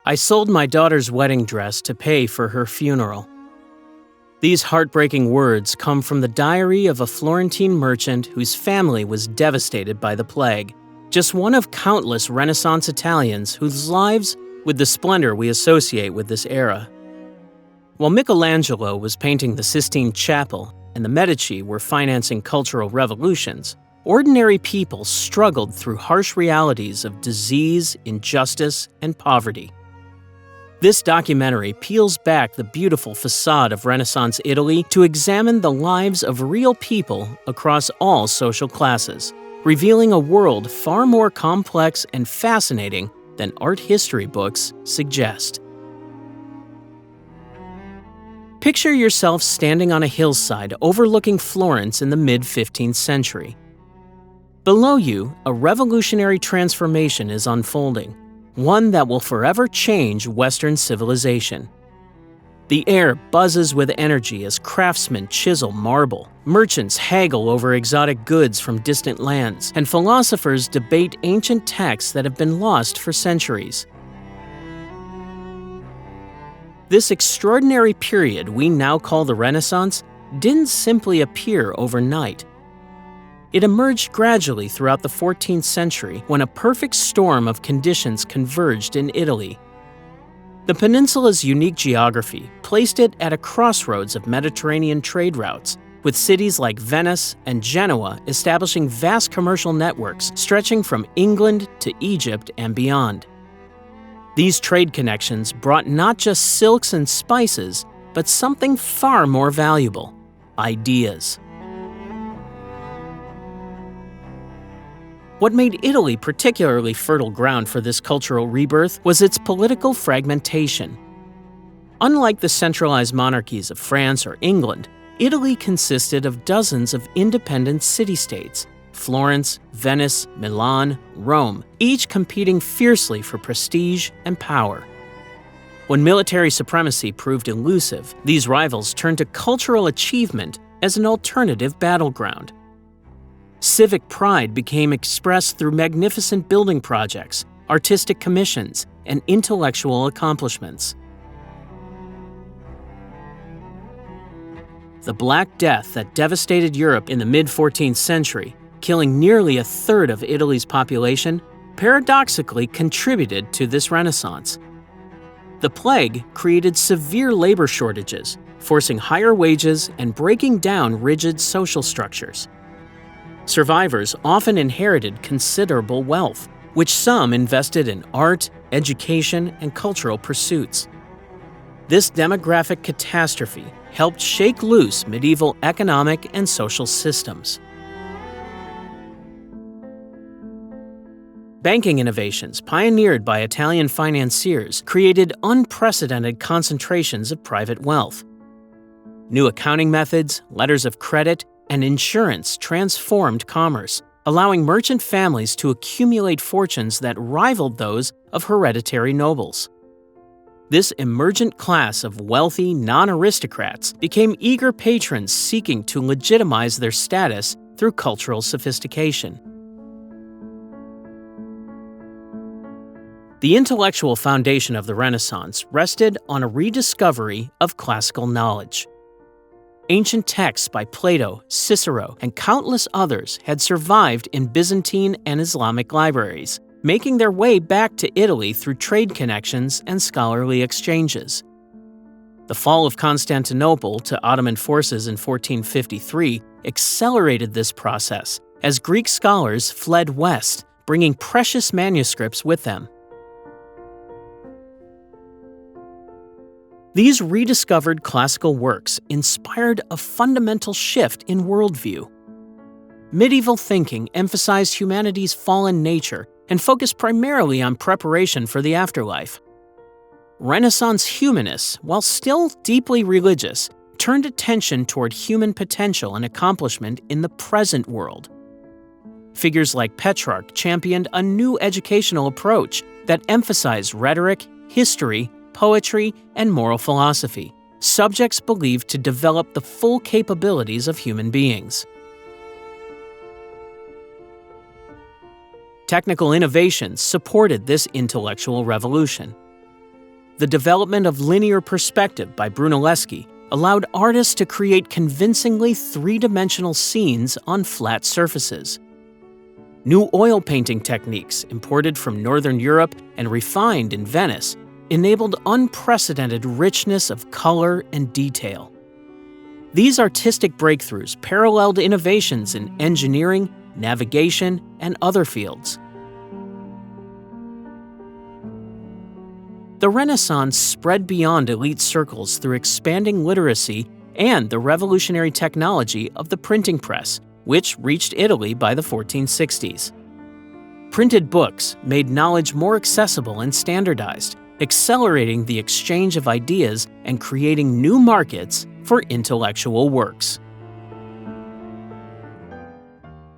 I sold my daughter's wedding dress to pay for her funeral. These heartbreaking words come from the diary of a Florentine merchant whose family was devastated by the plague, just one of countless Renaissance Italians whose lives with the splendor we associate with this era. While Michelangelo was painting the Sistine Chapel and the Medici were financing cultural revolutions, ordinary people struggled through harsh realities of disease, injustice, and poverty. This documentary peels back the beautiful facade of Renaissance Italy to examine the lives of real people across all social classes, revealing a world far more complex and fascinating than art history books suggest. Picture yourself standing on a hillside overlooking Florence in the mid-15th century. Below you, a revolutionary transformation is unfolding, one that will forever change Western civilization. The air buzzes with energy as craftsmen chisel marble, merchants haggle over exotic goods from distant lands, and philosophers debate ancient texts that have been lost for centuries. This extraordinary period we now call the Renaissance didn't simply appear overnight. It emerged gradually throughout the 14th century when a perfect storm of conditions converged in Italy. The peninsula's unique geography placed it at a crossroads of Mediterranean trade routes, with cities like Venice and Genoa establishing vast commercial networks stretching from England to Egypt and beyond. These trade connections brought not just silks and spices, but something far more valuable: ideas. What made Italy particularly fertile ground for this cultural rebirth was its political fragmentation. Unlike the centralized monarchies of France or England, Italy consisted of dozens of independent city-states: Florence, Venice, Milan, Rome, each competing fiercely for prestige and power. When military supremacy proved elusive, these rivals turned to cultural achievement as an alternative battleground. Civic pride became expressed through magnificent building projects, artistic commissions, and intellectual accomplishments. The Black Death that devastated Europe in the mid-14th century, killing nearly a third of Italy's population, paradoxically contributed to this renaissance. The plague created severe labor shortages, forcing higher wages and breaking down rigid social structures. Survivors often inherited considerable wealth, which some invested in art, education, and cultural pursuits. This demographic catastrophe helped shake loose medieval economic and social systems. Banking innovations pioneered by Italian financiers created unprecedented concentrations of private wealth. New accounting methods, letters of credit, and insurance transformed commerce, allowing merchant families to accumulate fortunes that rivaled those of hereditary nobles. This emergent class of wealthy non-aristocrats became eager patrons seeking to legitimize their status through cultural sophistication. The intellectual foundation of the Renaissance rested on a rediscovery of classical knowledge. Ancient texts by Plato, Cicero, and countless others had survived in Byzantine and Islamic libraries, making their way back to Italy through trade connections and scholarly exchanges. The fall of Constantinople to Ottoman forces in 1453 accelerated this process as Greek scholars fled west, bringing precious manuscripts with them. These rediscovered classical works inspired a fundamental shift in worldview. Medieval thinking emphasized humanity's fallen nature and focused primarily on preparation for the afterlife. Renaissance humanists, while still deeply religious, turned attention toward human potential and accomplishment in the present world. Figures like Petrarch championed a new educational approach that emphasized rhetoric, history, poetry, and moral philosophy, subjects believed to develop the full capabilities of human beings. Technical innovations supported this intellectual revolution. The development of linear perspective by Brunelleschi allowed artists to create convincingly three-dimensional scenes on flat surfaces. New oil painting techniques, imported from Northern Europe and refined in Venice, enabled unprecedented richness of color and detail. These artistic breakthroughs paralleled innovations in engineering, navigation, and other fields. The Renaissance spread beyond elite circles through expanding literacy and the revolutionary technology of the printing press, which reached Italy by the 1460s. Printed books made knowledge more accessible and standardized, accelerating the exchange of ideas and creating new markets for intellectual works.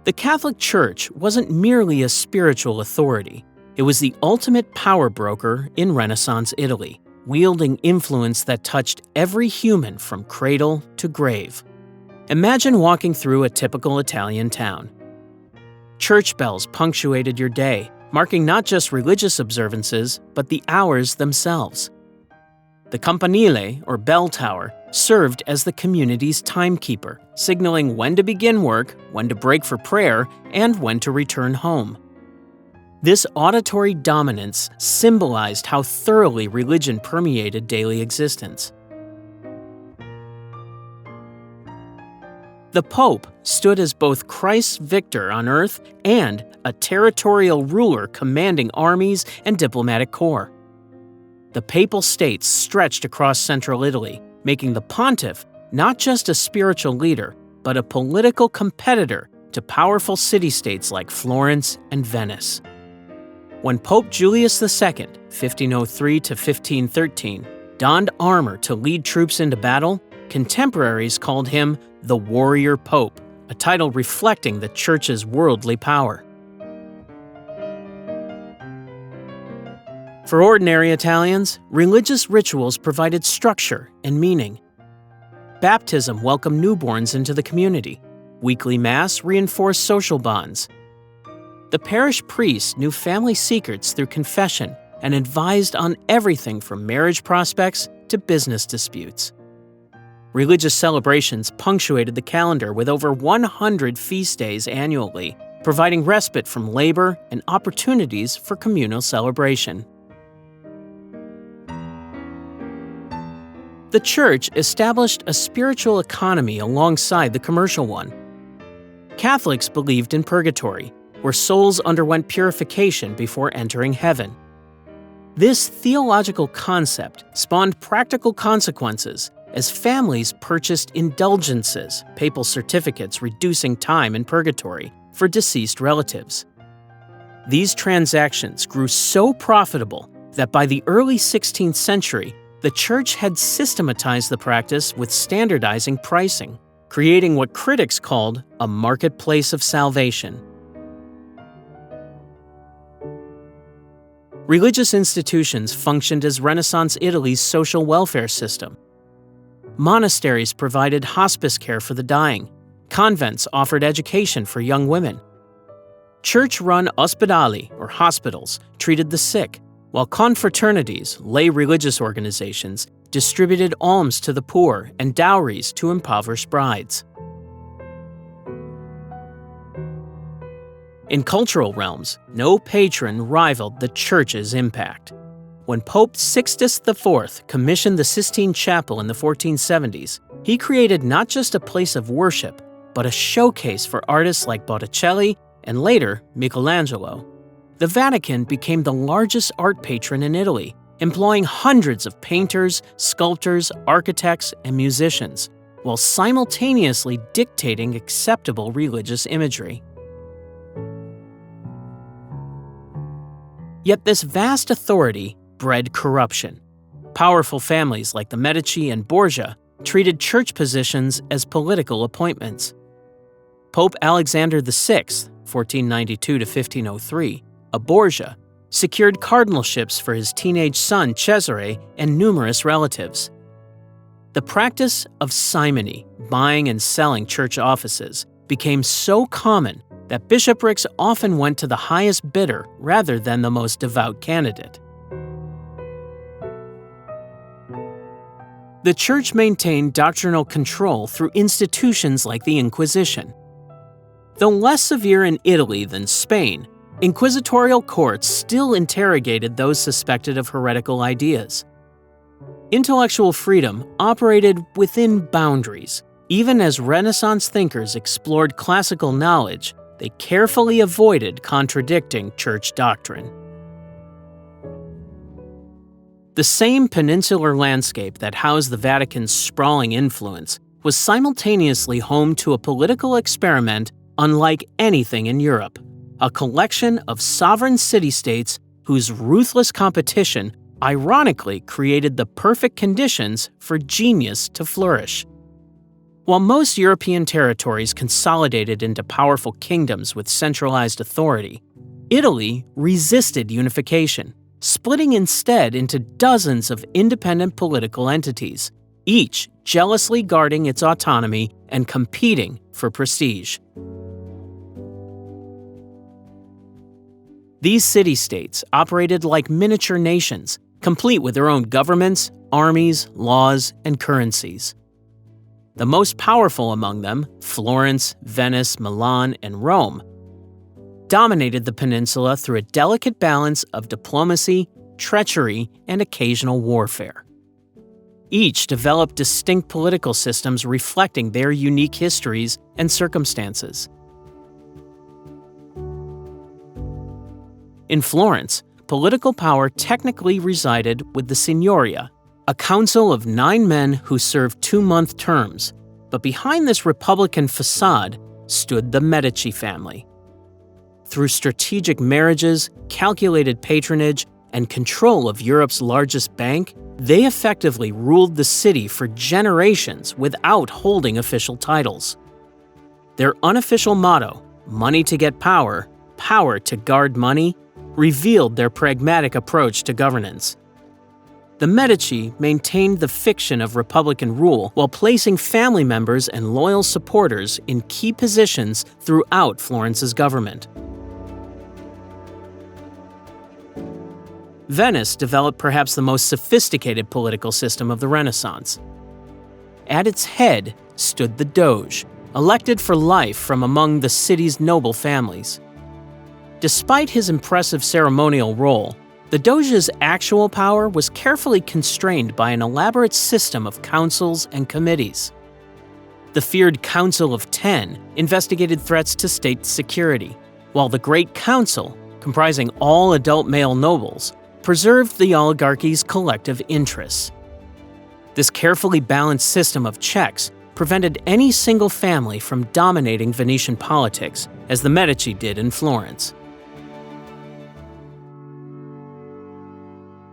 The Catholic Church wasn't merely a spiritual authority. It was the ultimate power broker in Renaissance Italy, wielding influence that touched every human from cradle to grave. Imagine walking through a typical Italian town. Church bells punctuated your day, marking not just religious observances, but the hours themselves. The campanile, or bell tower, served as the community's timekeeper, signaling when to begin work, when to break for prayer, and when to return home. This auditory dominance symbolized how thoroughly religion permeated daily existence. The Pope stood as both Christ's victor on earth and a territorial ruler commanding armies and diplomatic corps. The Papal States stretched across central Italy, making the pontiff not just a spiritual leader, but a political competitor to powerful city-states like Florence and Venice. When Pope Julius II, 1503 to 1513, donned armor to lead troops into battle, contemporaries called him the Warrior Pope, a title reflecting the Church's worldly power. For ordinary Italians, religious rituals provided structure and meaning. Baptism welcomed newborns into the community. Weekly Mass reinforced social bonds. The parish priest knew family secrets through confession and advised on everything from marriage prospects to business disputes. Religious celebrations punctuated the calendar with over 100 feast days annually, providing respite from labor and opportunities for communal celebration. The Church established a spiritual economy alongside the commercial one. Catholics believed in purgatory, where souls underwent purification before entering heaven. This theological concept spawned practical consequences as families purchased indulgences, papal certificates reducing time in purgatory, for deceased relatives. These transactions grew so profitable that by the early 16th century, the Church had systematized the practice with standardizing pricing, creating what critics called a marketplace of salvation. Religious institutions functioned as Renaissance Italy's social welfare system. Monasteries provided hospice care for the dying. Convents offered education for young women. Church-run ospedali, or hospitals, treated the sick, while confraternities, lay religious organizations, distributed alms to the poor and dowries to impoverished brides. In cultural realms, no patron rivaled the Church's impact. When Pope Sixtus IV commissioned the Sistine Chapel in the 1470s, he created not just a place of worship, but a showcase for artists like Botticelli and later Michelangelo. The Vatican became the largest art patron in Italy, employing hundreds of painters, sculptors, architects, and musicians, while simultaneously dictating acceptable religious imagery. Yet this vast authority bred corruption. Powerful families like the Medici and Borgia treated church positions as political appointments. Pope Alexander VI, 1492 to 1503, a Borgia, secured cardinalships for his teenage son Cesare and numerous relatives. The practice of simony, buying and selling church offices, became so common that bishoprics often went to the highest bidder rather than the most devout candidate. The Church maintained doctrinal control through institutions like the Inquisition. Though less severe in Italy than Spain, inquisitorial courts still interrogated those suspected of heretical ideas. Intellectual freedom operated within boundaries. Even as Renaissance thinkers explored classical knowledge, they carefully avoided contradicting church doctrine. The same peninsular landscape that housed the Vatican's sprawling influence was simultaneously home to a political experiment unlike anything in Europe, a collection of sovereign city-states whose ruthless competition ironically created the perfect conditions for genius to flourish. While most European territories consolidated into powerful kingdoms with centralized authority, Italy resisted unification, splitting instead into dozens of independent political entities, each jealously guarding its autonomy and competing for prestige. These city-states operated like miniature nations, complete with their own governments, armies, laws, and currencies. The most powerful among them, Florence, Venice, Milan, and Rome, dominated the peninsula through a delicate balance of diplomacy, treachery, and occasional warfare. Each developed distinct political systems reflecting their unique histories and circumstances. In Florence, political power technically resided with the Signoria, a council of 9 men who served 2-month terms, but behind this republican facade stood the Medici family. Through strategic marriages, calculated patronage, and control of Europe's largest bank, they effectively ruled the city for generations without holding official titles. Their unofficial motto, money to get power, power to guard money, revealed their pragmatic approach to governance. The Medici maintained the fiction of republican rule while placing family members and loyal supporters in key positions throughout Florence's government. Venice developed perhaps the most sophisticated political system of the Renaissance. At its head stood the Doge, elected for life from among the city's noble families. Despite his impressive ceremonial role, the Doge's actual power was carefully constrained by an elaborate system of councils and committees. The feared Council of 10 investigated threats to state security, while the Great Council, comprising all adult male nobles, preserved the oligarchy's collective interests. This carefully balanced system of checks prevented any single family from dominating Venetian politics, as the Medici did in Florence.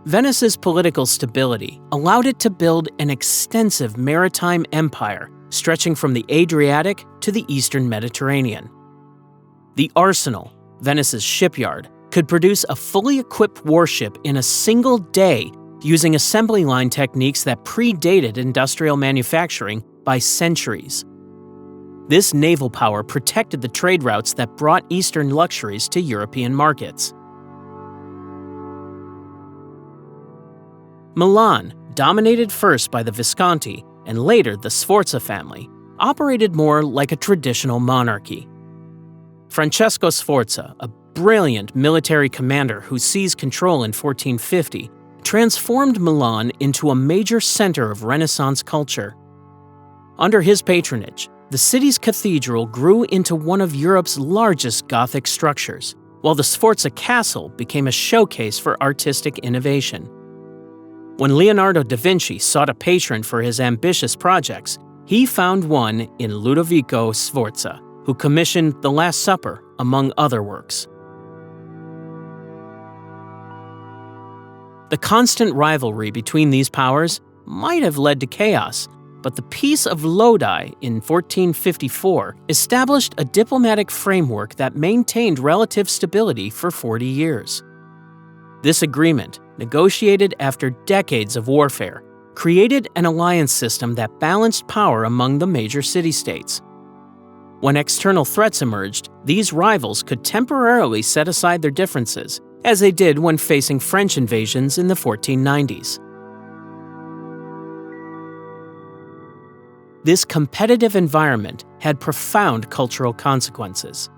Venice's political stability allowed it to build an extensive maritime empire stretching from the Adriatic to the eastern Mediterranean. The arsenal, Venice's shipyard, could produce a fully equipped warship in a single day using assembly line techniques that predated industrial manufacturing by centuries. This naval power protected the trade routes that brought Eastern luxuries to European markets. Milan, dominated first by the Visconti and later the Sforza family, operated more like a traditional monarchy. Francesco Sforza, a brilliant military commander who seized control in 1450, transformed Milan into a major center of Renaissance culture. Under his patronage, the city's cathedral grew into one of Europe's largest Gothic structures, while the Sforza Castle became a showcase for artistic innovation. When Leonardo da Vinci sought a patron for his ambitious projects, he found one in Ludovico Sforza, who commissioned The Last Supper, among other works. The constant rivalry between these powers might have led to chaos, but the Peace of Lodi in 1454 established a diplomatic framework that maintained relative stability for 40 years. This agreement, negotiated after decades of warfare, created an alliance system that balanced power among the major city-states. When external threats emerged, these rivals could temporarily set aside their differences, as they did when facing French invasions in the 1490s. This competitive environment had profound cultural consequences.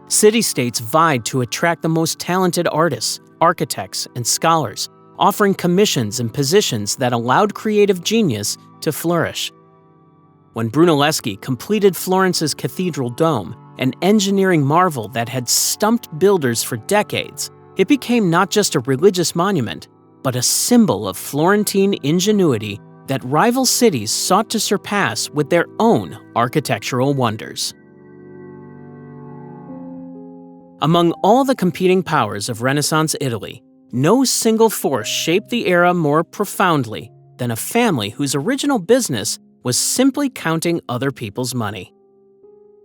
City-states vied to attract the most talented artists, architects, and scholars, offering commissions and positions that allowed creative genius to flourish. When Brunelleschi completed Florence's cathedral dome, an engineering marvel that had stumped builders for decades, it became not just a religious monument, but a symbol of Florentine ingenuity that rival cities sought to surpass with their own architectural wonders. Among all the competing powers of Renaissance Italy, no single force shaped the era more profoundly than a family whose original business was simply counting other people's money.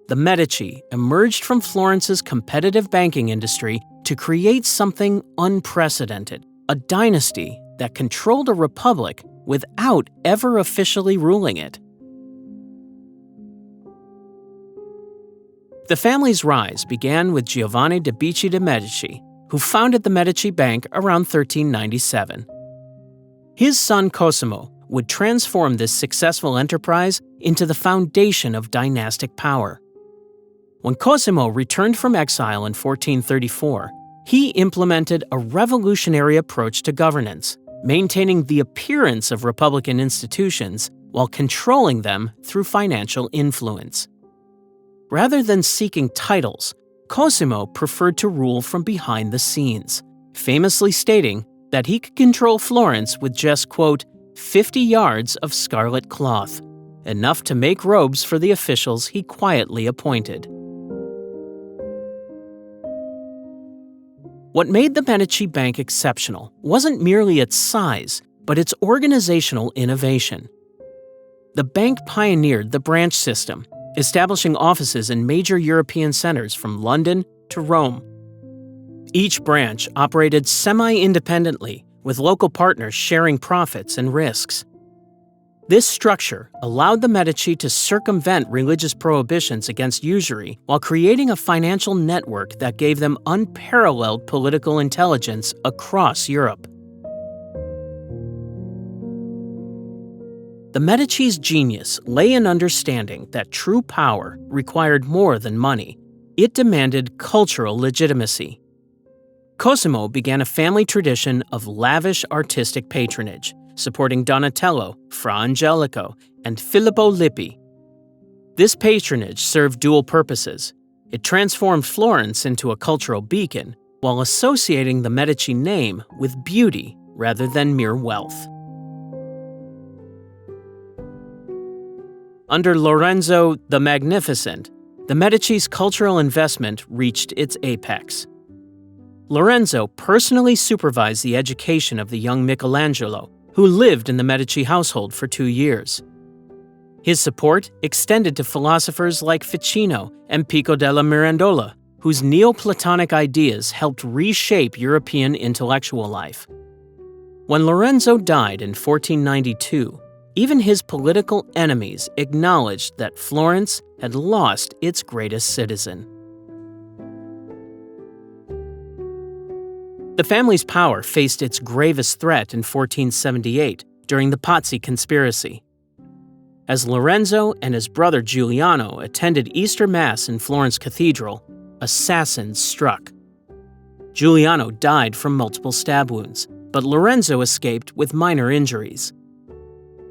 The Medici emerged from Florence's competitive banking industry to create something unprecedented, a dynasty that controlled a republic without ever officially ruling it. The family's rise began with Giovanni de' Medici, who founded the Medici Bank around 1397. His son Cosimo would transform this successful enterprise into the foundation of dynastic power. When Cosimo returned from exile in 1434, he implemented a revolutionary approach to governance, maintaining the appearance of republican institutions while controlling them through financial influence. Rather than seeking titles, Cosimo preferred to rule from behind the scenes, famously stating that he could control Florence with just, quote, 50 yards of scarlet cloth, enough to make robes for the officials he quietly appointed. What made the Medici Bank exceptional wasn't merely its size, but its organizational innovation. The bank pioneered the branch system, establishing offices in major European centers from London to Rome. Each branch operated semi-independently, with local partners sharing profits and risks. This structure allowed the Medici to circumvent religious prohibitions against usury while creating a financial network that gave them unparalleled political intelligence across Europe. The Medici's genius lay in understanding that true power required more than money. It demanded cultural legitimacy. Cosimo began a family tradition of lavish artistic patronage, supporting Donatello, Fra Angelico, and Filippo Lippi. This patronage served dual purposes. It transformed Florence into a cultural beacon, while associating the Medici name with beauty rather than mere wealth. Under Lorenzo the Magnificent, the Medici's cultural investment reached its apex. Lorenzo personally supervised the education of the young Michelangelo, who lived in the Medici household for 2 years. His support extended to philosophers like Ficino and Pico della Mirandola, whose Neoplatonic ideas helped reshape European intellectual life. When Lorenzo died in 1492, even his political enemies acknowledged that Florence had lost its greatest citizen. The family's power faced its gravest threat in 1478 during the Pazzi conspiracy. As Lorenzo and his brother Giuliano attended Easter Mass in Florence Cathedral, assassins struck. Giuliano died from multiple stab wounds, but Lorenzo escaped with minor injuries.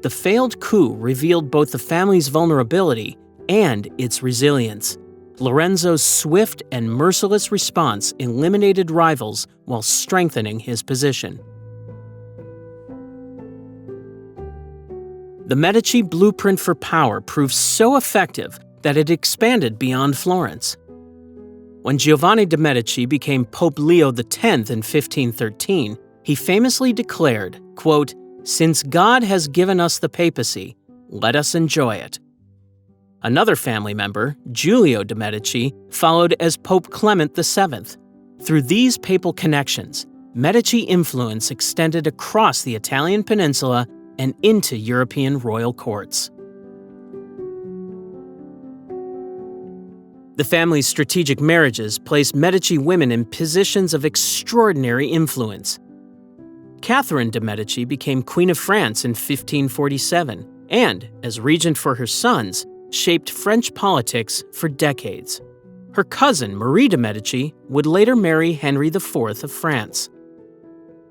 The failed coup revealed both the family's vulnerability and its resilience. Lorenzo's swift and merciless response eliminated rivals while strengthening his position. The Medici blueprint for power proved so effective that it expanded beyond Florence. When Giovanni de' Medici became Pope Leo X in 1513, he famously declared, quote, "Since God has given us the papacy, let us enjoy it." Another family member, Giulio de' Medici, followed as Pope Clement VII. Through these papal connections, Medici influence extended across the Italian peninsula and into European royal courts. The family's strategic marriages placed Medici women in positions of extraordinary influence. Catherine de' Medici became Queen of France in 1547, and, as regent for her sons, shaped French politics for decades. Her cousin, Marie de' Medici, would later marry Henry IV of France.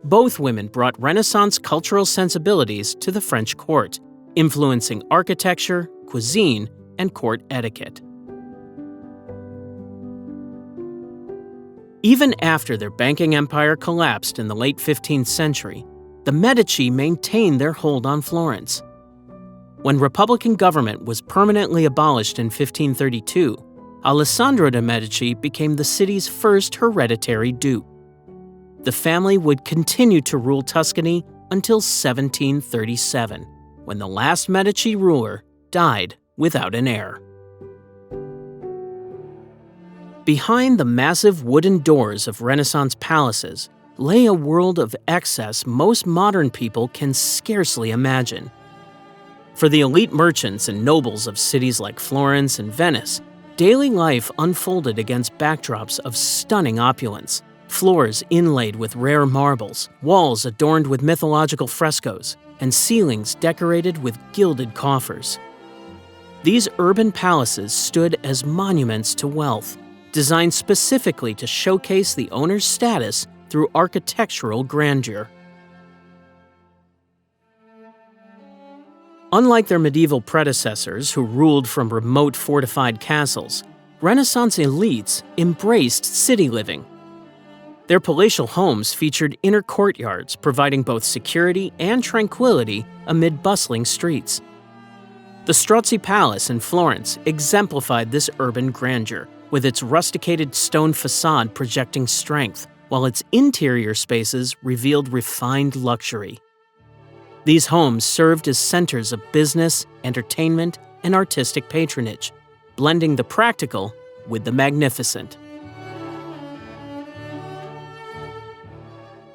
Both women brought Renaissance cultural sensibilities to the French court, influencing architecture, cuisine, and court etiquette. Even after their banking empire collapsed in the late 15th century, the Medici maintained their hold on Florence. When Republican government was permanently abolished in 1532, Alessandro de' Medici became the city's first hereditary duke. The family would continue to rule Tuscany until 1737, when the last Medici ruler died without an heir. Behind the massive wooden doors of Renaissance palaces lay a world of excess most modern people can scarcely imagine. For the elite merchants and nobles of cities like Florence and Venice, daily life unfolded against backdrops of stunning opulence, floors inlaid with rare marbles, walls adorned with mythological frescoes, and ceilings decorated with gilded coffers. These urban palaces stood as monuments to wealth, designed specifically to showcase the owner's status through architectural grandeur. Unlike their medieval predecessors who ruled from remote fortified castles, Renaissance elites embraced city living. Their palatial homes featured inner courtyards providing both security and tranquility amid bustling streets. The Strozzi Palace in Florence exemplified this urban grandeur, with its rusticated stone facade projecting strength, while its interior spaces revealed refined luxury. These homes served as centers of business, entertainment, and artistic patronage, blending the practical with the magnificent.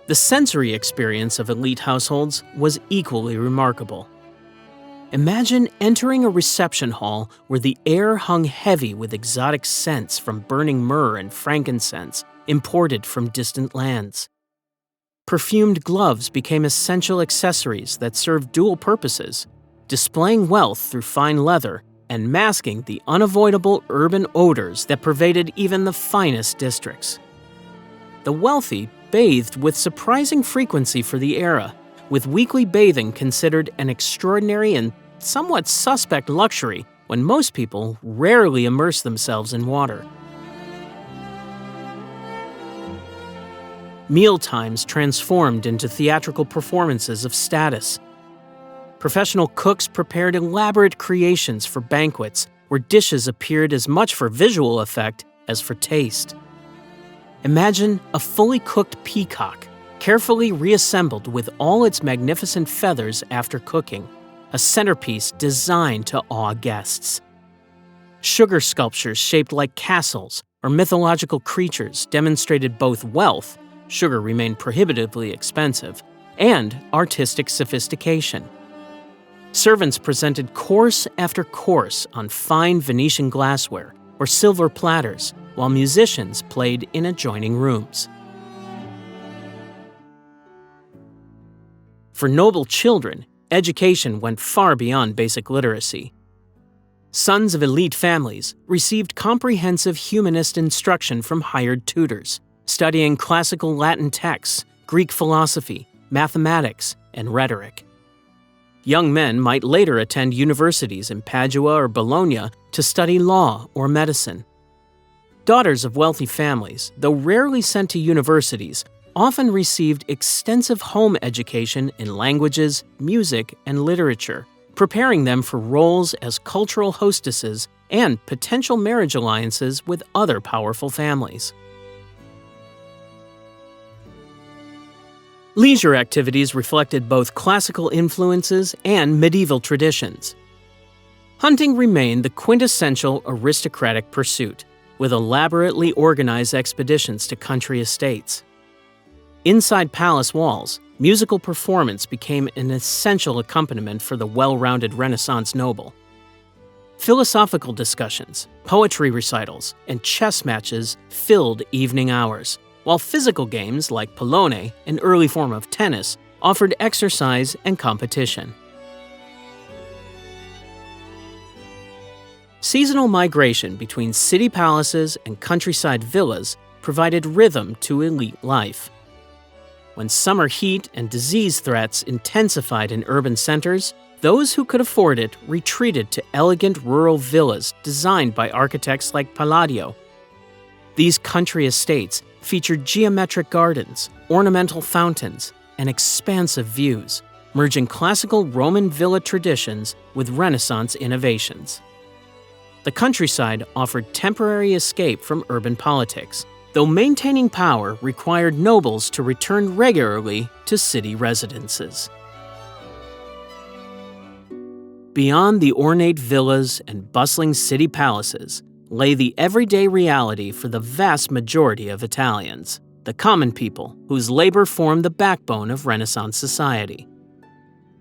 The sensory experience of elite households was equally remarkable. Imagine entering a reception hall where the air hung heavy with exotic scents from burning myrrh and frankincense imported from distant lands. Perfumed gloves became essential accessories that served dual purposes, displaying wealth through fine leather and masking the unavoidable urban odors that pervaded even the finest districts. The wealthy bathed with surprising frequency for the era, with weekly bathing considered an extraordinary and somewhat suspect luxury when most people rarely immerse themselves in water. Mealtimes transformed into theatrical performances of status. Professional cooks prepared elaborate creations for banquets where dishes appeared as much for visual effect as for taste. Imagine a fully cooked peacock, carefully reassembled with all its magnificent feathers after cooking, a centerpiece designed to awe guests. Sugar sculptures shaped like castles or mythological creatures demonstrated both wealth, sugar remained prohibitively expensive, and artistic sophistication. Servants presented course after course on fine Venetian glassware or silver platters, while musicians played in adjoining rooms. For noble children, education went far beyond basic literacy. Sons of elite families received comprehensive humanist instruction from hired tutors, studying classical Latin texts, Greek philosophy, mathematics, and rhetoric. Young men might later attend universities in Padua or Bologna to study law or medicine. Daughters of wealthy families, though rarely sent to universities, often received extensive home education in languages, music, and literature, preparing them for roles as cultural hostesses and potential marriage alliances with other powerful families. Leisure activities reflected both classical influences and medieval traditions. Hunting remained the quintessential aristocratic pursuit, with elaborately organized expeditions to country estates. Inside palace walls, musical performance became an essential accompaniment for the well-rounded Renaissance noble. Philosophical discussions, poetry recitals, and chess matches filled evening hours, while physical games like pallone, an early form of tennis, offered exercise and competition. Seasonal migration between city palaces and countryside villas provided rhythm to elite life. When summer heat and disease threats intensified in urban centers, those who could afford it retreated to elegant rural villas designed by architects like Palladio. These country estates featured geometric gardens, ornamental fountains, and expansive views, merging classical Roman villa traditions with Renaissance innovations. The countryside offered temporary escape from urban politics, though maintaining power required nobles to return regularly to city residences. Beyond the ornate villas and bustling city palaces lay the everyday reality for the vast majority of Italians, the common people whose labor formed the backbone of Renaissance society.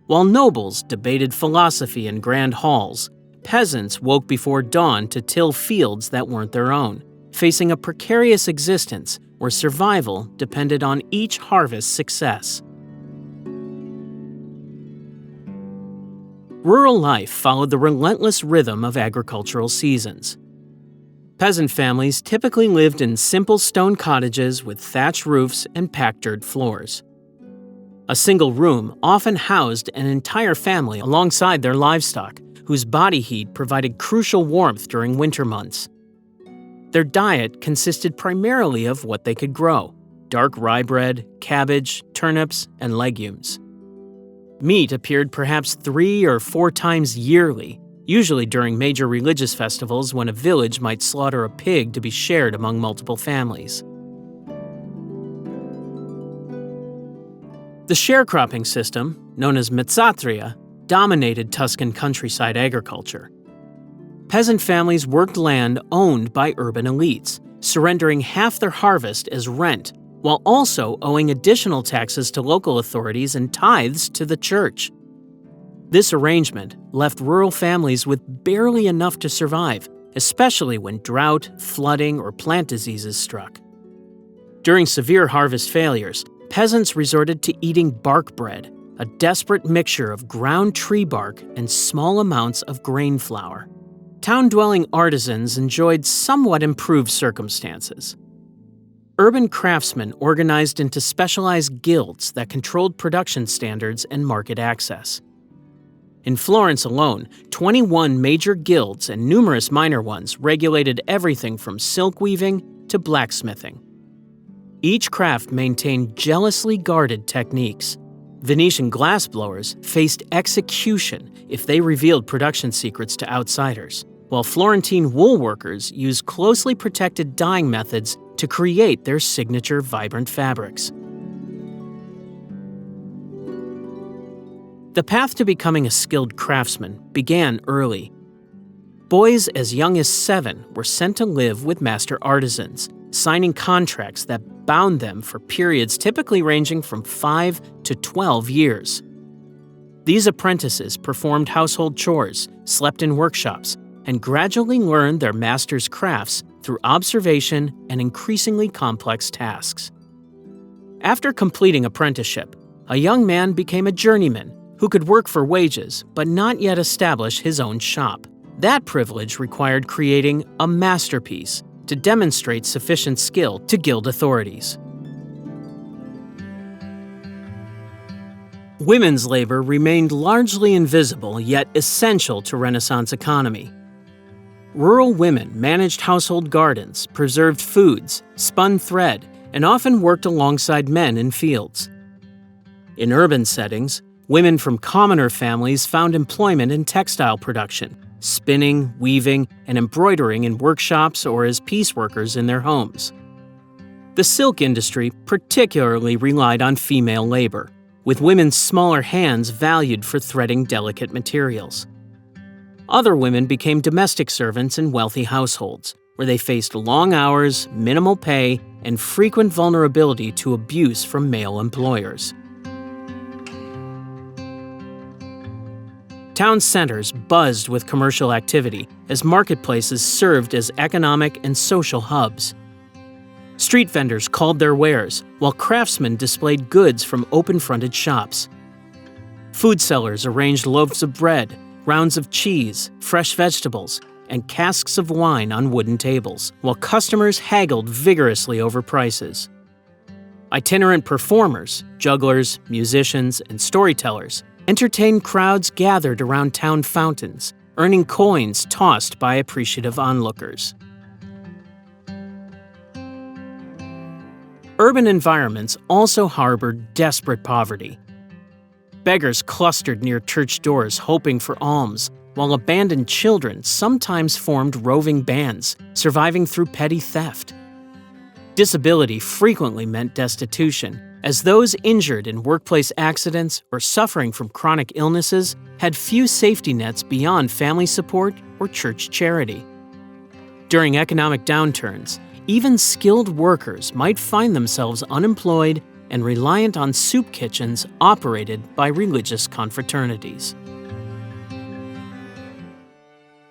While nobles debated philosophy in grand halls, peasants woke before dawn to till fields that weren't their own, facing a precarious existence where survival depended on each harvest's success. Rural life followed the relentless rhythm of agricultural seasons. Peasant families typically lived in simple stone cottages with thatched roofs and packed dirt floors. A single room often housed an entire family alongside their livestock, whose body heat provided crucial warmth during winter months. Their diet consisted primarily of what they could grow: dark rye bread, cabbage, turnips, and legumes. Meat appeared perhaps 3 or 4 times yearly, usually during major religious festivals when a village might slaughter a pig to be shared among multiple families. The sharecropping system, known as mezzatria, dominated Tuscan countryside agriculture. Peasant families worked land owned by urban elites, surrendering half their harvest as rent, while also owing additional taxes to local authorities and tithes to the church. This arrangement left rural families with barely enough to survive, especially when drought, flooding, or plant diseases struck. During severe harvest failures, peasants resorted to eating bark bread, a desperate mixture of ground tree bark and small amounts of grain flour. Town-dwelling artisans enjoyed somewhat improved circumstances. Urban craftsmen organized into specialized guilds that controlled production standards and market access. In Florence alone, 21 major guilds and numerous minor ones regulated everything from silk weaving to blacksmithing. Each craft maintained jealously guarded techniques. Venetian glassblowers faced execution if they revealed production secrets to outsiders, while Florentine woolworkers used closely protected dyeing methods to create their signature vibrant fabrics. The path to becoming a skilled craftsman began early. Boys as young as 7 were sent to live with master artisans, signing contracts that bound them for periods typically ranging from 5 to 12 years. These apprentices performed household chores, slept in workshops, and gradually learned their master's crafts through observation and increasingly complex tasks. After completing apprenticeship, a young man became a journeyman who could work for wages but not yet establish his own shop. That privilege required creating a masterpiece to demonstrate sufficient skill to guild authorities. Women's labor remained largely invisible yet essential to Renaissance economy. Rural women managed household gardens, preserved foods, spun thread, and often worked alongside men in fields. In urban settings, women from commoner families found employment in textile production, spinning, weaving, and embroidering in workshops or as pieceworkers in their homes. The silk industry particularly relied on female labor, with women's smaller hands valued for threading delicate materials. Other women became domestic servants in wealthy households, where they faced long hours, minimal pay, and frequent vulnerability to abuse from male employers. Town centers buzzed with commercial activity as marketplaces served as economic and social hubs. Street vendors called their wares, while craftsmen displayed goods from open-fronted shops. Food sellers arranged loaves of bread, rounds of cheese, fresh vegetables, and casks of wine on wooden tables, while customers haggled vigorously over prices. Itinerant performers, jugglers, musicians, and storytellers entertained crowds gathered around town fountains, earning coins tossed by appreciative onlookers. Urban environments also harbored desperate poverty. Beggars clustered near church doors hoping for alms, while abandoned children sometimes formed roving bands, surviving through petty theft. Disability frequently meant destitution, as those injured in workplace accidents or suffering from chronic illnesses had few safety nets beyond family support or church charity. During economic downturns, even skilled workers might find themselves unemployed and reliant on soup kitchens operated by religious confraternities.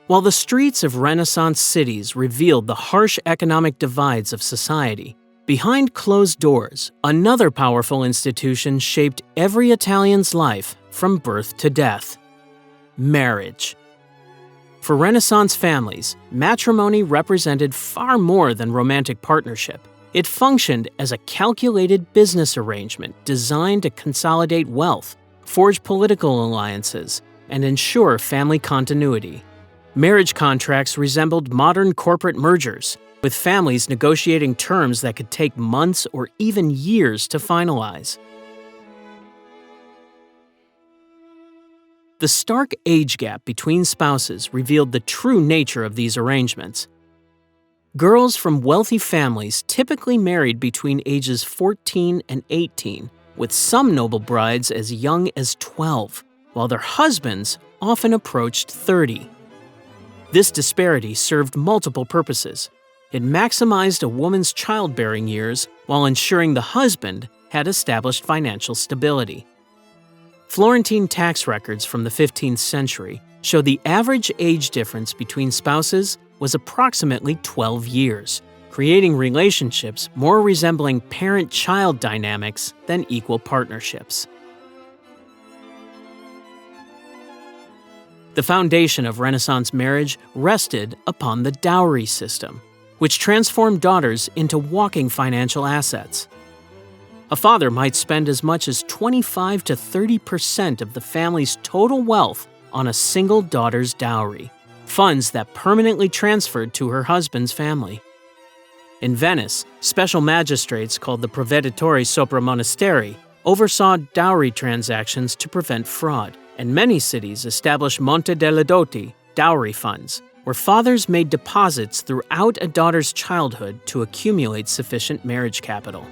While the streets of Renaissance cities revealed the harsh economic divides of society, behind closed doors, another powerful institution shaped every Italian's life from birth to death: marriage. For Renaissance families, matrimony represented far more than romantic partnership. It functioned as a calculated business arrangement designed to consolidate wealth, forge political alliances, and ensure family continuity. Marriage contracts resembled modern corporate mergers, with families negotiating terms that could take months or even years to finalize. The stark age gap between spouses revealed the true nature of these arrangements. Girls from wealthy families typically married between ages 14 and 18, with some noble brides as young as 12, while their husbands often approached 30. This disparity served multiple purposes. It maximized a woman's childbearing years while ensuring the husband had established financial stability. Florentine tax records from the 15th century show the average age difference between spouses was approximately 12 years, creating relationships more resembling parent-child dynamics than equal partnerships. The foundation of Renaissance marriage rested upon the dowry system, which transformed daughters into walking financial assets. A father might spend as much as 25 to 30% of the family's total wealth on a single daughter's dowry, funds that permanently transferred to her husband's family. In Venice, special magistrates called the Provveditori sopra monasteri oversaw dowry transactions to prevent fraud, and many cities established Monte delle Doti, dowry funds, where fathers made deposits throughout a daughter's childhood to accumulate sufficient marriage capital.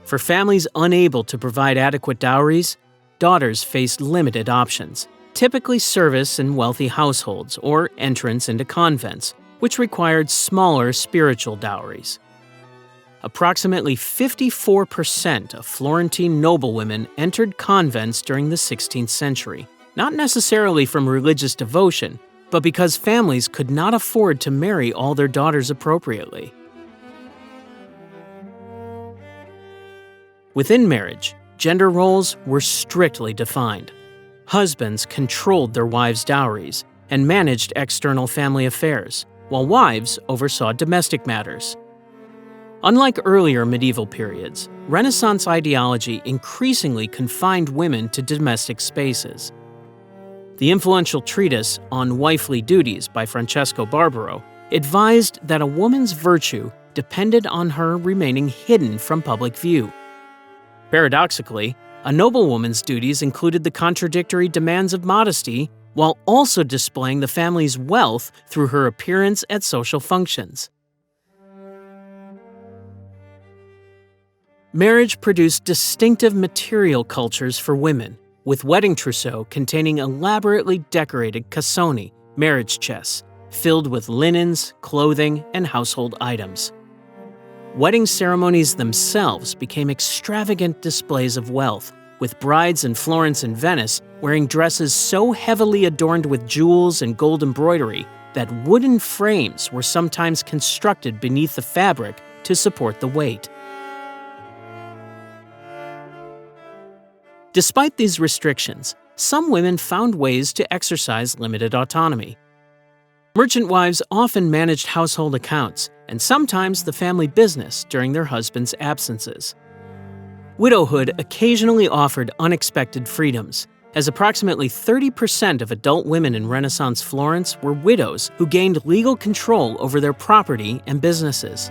For families unable to provide adequate dowries, daughters faced limited options, typically service in wealthy households or entrance into convents, which required smaller spiritual dowries. Approximately 54% of Florentine noblewomen entered convents during the 16th century, not necessarily from religious devotion, but because families could not afford to marry all their daughters appropriately. Within marriage, gender roles were strictly defined. Husbands controlled their wives' dowries and managed external family affairs, while wives oversaw domestic matters. Unlike earlier medieval periods, Renaissance ideology increasingly confined women to domestic spaces. The influential treatise On Wifely Duties by Francesco Barbaro advised that a woman's virtue depended on her remaining hidden from public view. Paradoxically, a noblewoman's duties included the contradictory demands of modesty while also displaying the family's wealth through her appearance at social functions. Marriage produced distinctive material cultures for women, with wedding trousseaux containing elaborately decorated cassoni, marriage chests, filled with linens, clothing, and household items. Wedding ceremonies themselves became extravagant displays of wealth, with brides in Florence and Venice wearing dresses so heavily adorned with jewels and gold embroidery that wooden frames were sometimes constructed beneath the fabric to support the weight. Despite these restrictions, some women found ways to exercise limited autonomy. Merchant wives often managed household accounts and sometimes the family business during their husbands' absences. Widowhood occasionally offered unexpected freedoms, as approximately 30% of adult women in Renaissance Florence were widows who gained legal control over their property and businesses.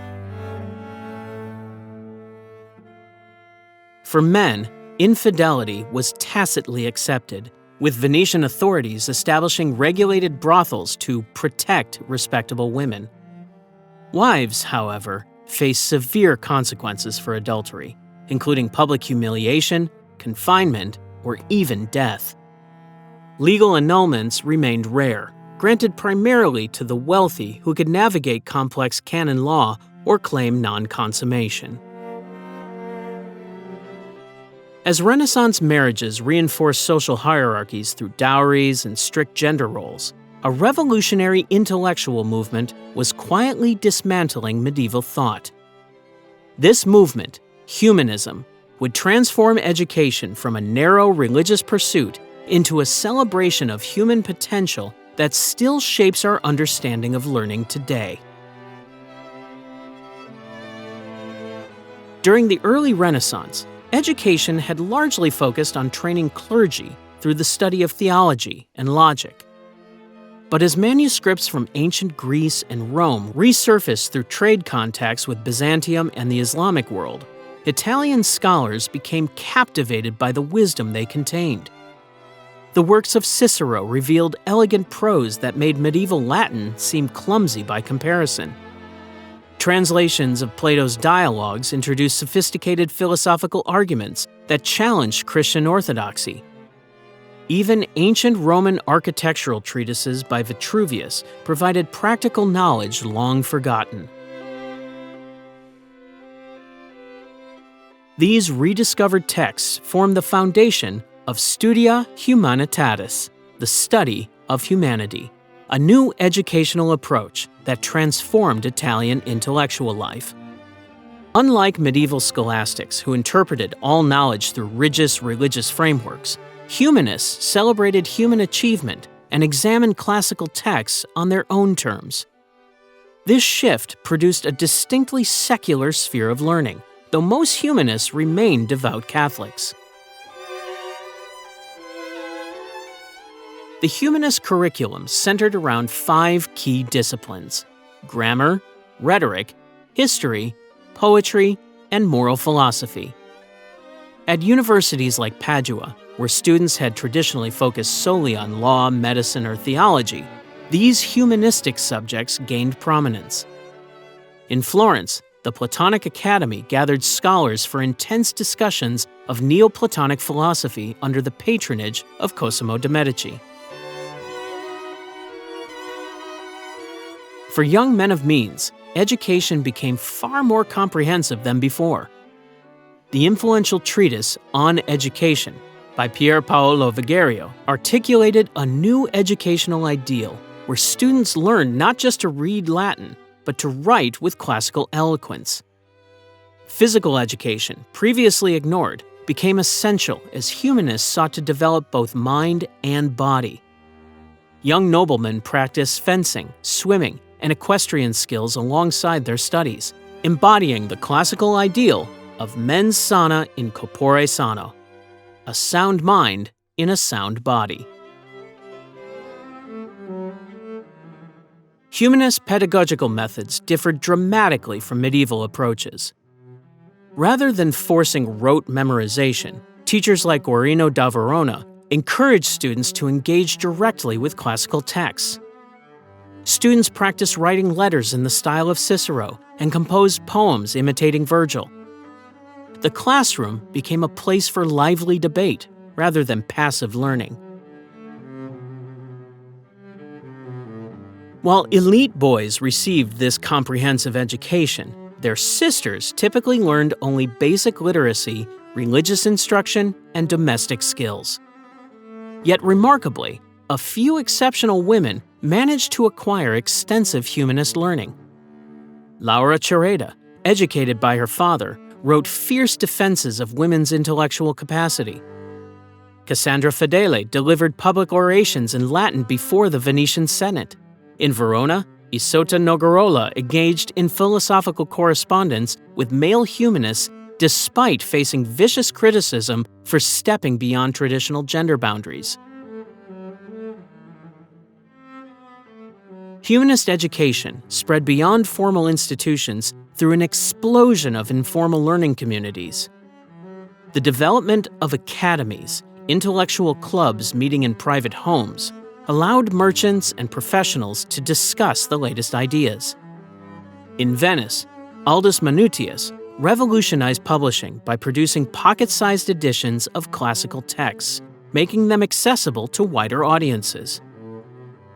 For men, infidelity was tacitly accepted, with Venetian authorities establishing regulated brothels to protect respectable women. Wives, however, faced severe consequences for adultery, including public humiliation, confinement, or even death. Legal annulments remained rare, granted primarily to the wealthy who could navigate complex canon law or claim non-consummation. As Renaissance marriages reinforced social hierarchies through dowries and strict gender roles, a revolutionary intellectual movement was quietly dismantling medieval thought. This movement, Humanism, would transform education from a narrow religious pursuit into a celebration of human potential that still shapes our understanding of learning today. During the early Renaissance, education had largely focused on training clergy through the study of theology and logic. But as manuscripts from ancient Greece and Rome resurfaced through trade contacts with Byzantium and the Islamic world, Italian scholars became captivated by the wisdom they contained. The works of Cicero revealed elegant prose that made medieval Latin seem clumsy by comparison. Translations of Plato's dialogues introduced sophisticated philosophical arguments that challenged Christian orthodoxy. Even ancient Roman architectural treatises by Vitruvius provided practical knowledge long forgotten. These rediscovered texts form the foundation of Studia Humanitatis, the study of humanity, a new educational approach that transformed Italian intellectual life. Unlike medieval scholastics who interpreted all knowledge through rigid religious frameworks, humanists celebrated human achievement and examined classical texts on their own terms. This shift produced a distinctly secular sphere of learning, though most humanists remained devout Catholics. The humanist curriculum centered around 5 key disciplines: grammar, rhetoric, history, poetry, and moral philosophy. At universities like Padua, where students had traditionally focused solely on law, medicine, or theology, these humanistic subjects gained prominence. In Florence, the Platonic Academy gathered scholars for intense discussions of Neoplatonic philosophy under the patronage of Cosimo de' Medici. For young men of means, education became far more comprehensive than before. The influential treatise On Education by Pier Paolo Vigario articulated a new educational ideal where students learned not just to read Latin, but to write with classical eloquence. Physical education, previously ignored, became essential as humanists sought to develop both mind and body. Young noblemen practiced fencing, swimming, and equestrian skills alongside their studies, embodying the classical ideal of mens sana in corpore sano, a sound mind in a sound body. Humanist pedagogical methods differed dramatically from medieval approaches. Rather than forcing rote memorization, teachers like Guarino da Verona encouraged students to engage directly with classical texts. Students practiced writing letters in the style of Cicero and composed poems imitating Virgil. The classroom became a place for lively debate rather than passive learning. While elite boys received this comprehensive education, their sisters typically learned only basic literacy, religious instruction, and domestic skills. Yet remarkably, a few exceptional women managed to acquire extensive humanist learning. Laura Cereda, educated by her father, wrote fierce defenses of women's intellectual capacity. Cassandra Fedele delivered public orations in Latin before the Venetian Senate. In Verona, Isotta Nogarola engaged in philosophical correspondence with male humanists despite facing vicious criticism for stepping beyond traditional gender boundaries. Humanist education spread beyond formal institutions through an explosion of informal learning communities. The development of academies, intellectual clubs meeting in private homes, allowed merchants and professionals to discuss the latest ideas. In Venice, Aldus Manutius revolutionized publishing by producing pocket-sized editions of classical texts, making them accessible to wider audiences.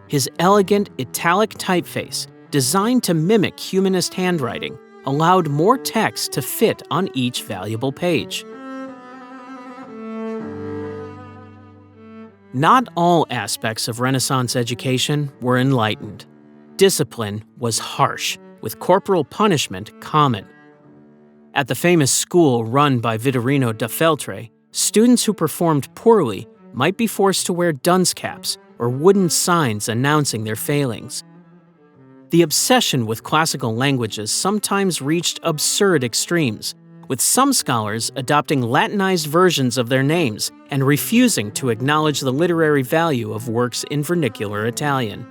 His elegant italic typeface, designed to mimic humanist handwriting, allowed more text to fit on each valuable page. Not all aspects of Renaissance education were enlightened. Discipline was harsh, with corporal punishment common. At the famous school run by Vittorino da Feltre, students who performed poorly might be forced to wear dunce caps or wooden signs announcing their failings. The obsession with classical languages sometimes reached absurd extremes, with some scholars adopting Latinized versions of their names and refusing to acknowledge the literary value of works in vernacular Italian.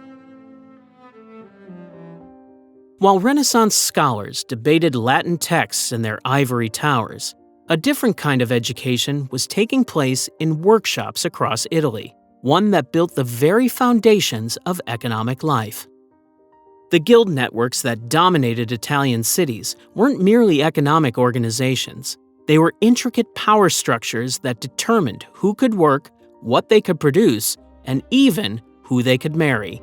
While Renaissance scholars debated Latin texts in their ivory towers, a different kind of education was taking place in workshops across Italy, one that built the very foundations of economic life. The guild networks that dominated Italian cities weren't merely economic organizations. They were intricate power structures that determined who could work, what they could produce, and even who they could marry.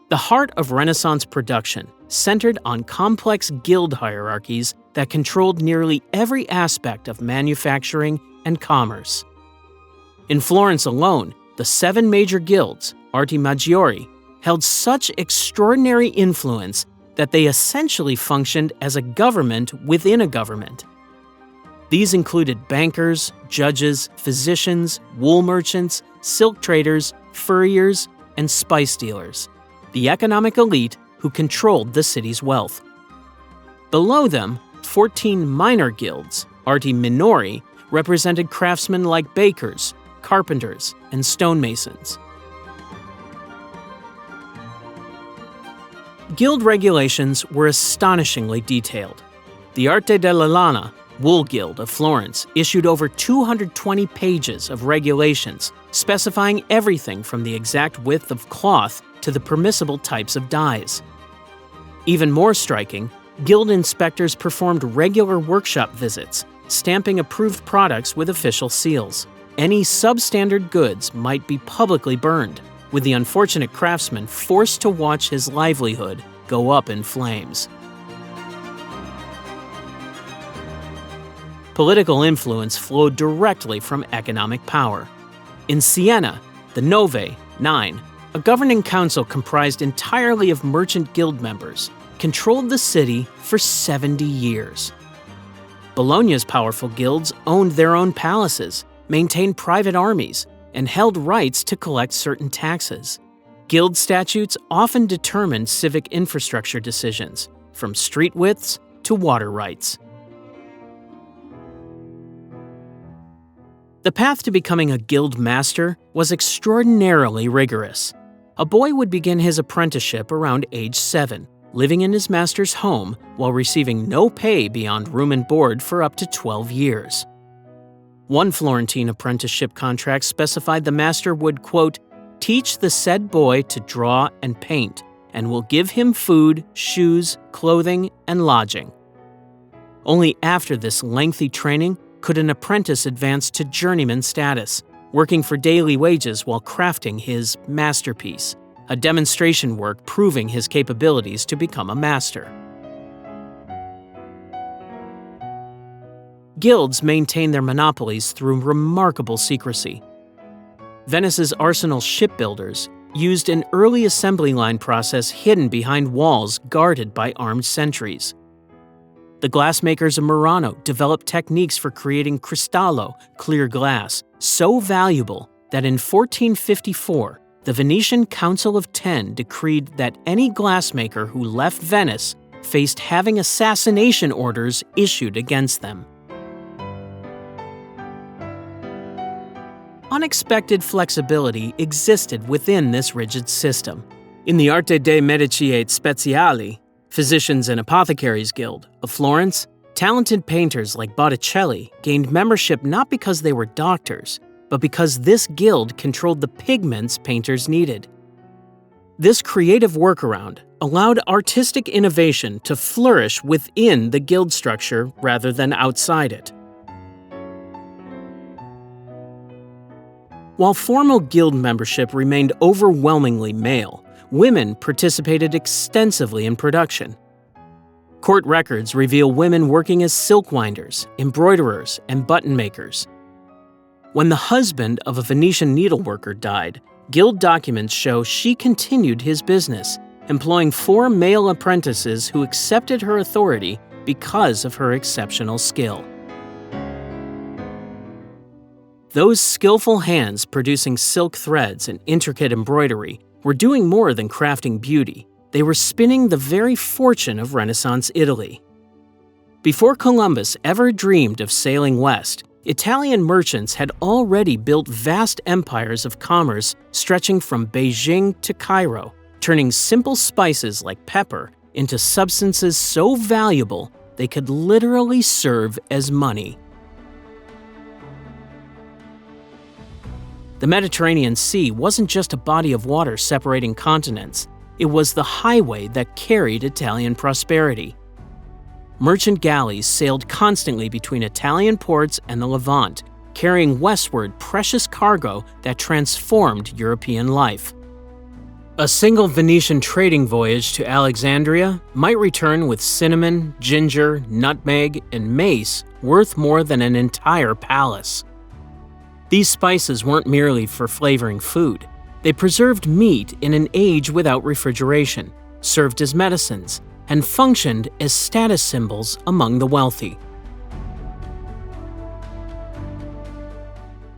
The heart of Renaissance production centered on complex guild hierarchies that controlled nearly every aspect of manufacturing and commerce. In Florence alone, the 7 major guilds, Arti Maggiori, held such extraordinary influence that they essentially functioned as a government within a government. These included bankers, judges, physicians, wool merchants, silk traders, furriers, and spice dealers, the economic elite who controlled the city's wealth. Below them, 14 minor guilds, Arti Minori, represented craftsmen like bakers, carpenters, and stonemasons. Guild regulations were astonishingly detailed. The Arte della Lana, wool guild of Florence, issued over 220 pages of regulations specifying everything from the exact width of cloth to the permissible types of dyes. Even more striking, guild inspectors performed regular workshop visits, stamping approved products with official seals. Any substandard goods might be publicly burned, with the unfortunate craftsman forced to watch his livelihood go up in flames. Political influence flowed directly from economic power. In Siena, the Nove, 9, a governing council comprised entirely of merchant guild members, controlled the city for 70 years. Bologna's powerful guilds owned their own palaces, maintained private armies, and held rights to collect certain taxes. Guild statutes often determined civic infrastructure decisions, from street widths to water rights. The path to becoming a guild master was extraordinarily rigorous. A boy would begin his apprenticeship around age 7, living in his master's home while receiving no pay beyond room and board for up to 12 years. One Florentine apprenticeship contract specified the master would, quote, teach the said boy to draw and paint, and will give him food, shoes, clothing, and lodging. Only after this lengthy training could an apprentice advance to journeyman status, working for daily wages while crafting his masterpiece, a demonstration work proving his capabilities to become a master. Guilds maintained their monopolies through remarkable secrecy. Venice's arsenal shipbuilders used an early assembly line process hidden behind walls guarded by armed sentries. the glassmakers of Murano developed techniques for creating cristallo, clear glass, so valuable that in 1454, the Venetian Council of Ten decreed that any glassmaker who left Venice faced having assassination orders issued against them. Unexpected flexibility existed within this rigid system. In the Arte dei Medici et Speziali, Physicians and Apothecaries Guild of Florence, talented painters like Botticelli gained membership not because they were doctors, but because this guild controlled the pigments painters needed. This creative workaround allowed artistic innovation to flourish within the guild structure rather than outside it. While formal guild membership remained overwhelmingly male, women participated extensively in production. Court records reveal women working as silk winders, embroiderers, and button makers. When the husband of a Venetian needleworker died, guild documents show she continued his business, employing 4 male apprentices who accepted her authority because of her exceptional skill. Those skillful hands producing silk threads and intricate embroidery were doing more than crafting beauty. They were spinning the very fortune of Renaissance Italy. Before Columbus ever dreamed of sailing west, Italian merchants had already built vast empires of commerce stretching from Beijing to Cairo, turning simple spices like pepper into substances so valuable they could literally serve as money. The Mediterranean Sea wasn't just a body of water separating continents, it was the highway that carried Italian prosperity. Merchant galleys sailed constantly between Italian ports and the Levant, carrying westward precious cargo that transformed European life. A single Venetian trading voyage to Alexandria might return with cinnamon, ginger, nutmeg, and mace worth more than an entire palace. These spices weren't merely for flavoring food. They preserved meat in an age without refrigeration, served as medicines, and functioned as status symbols among the wealthy.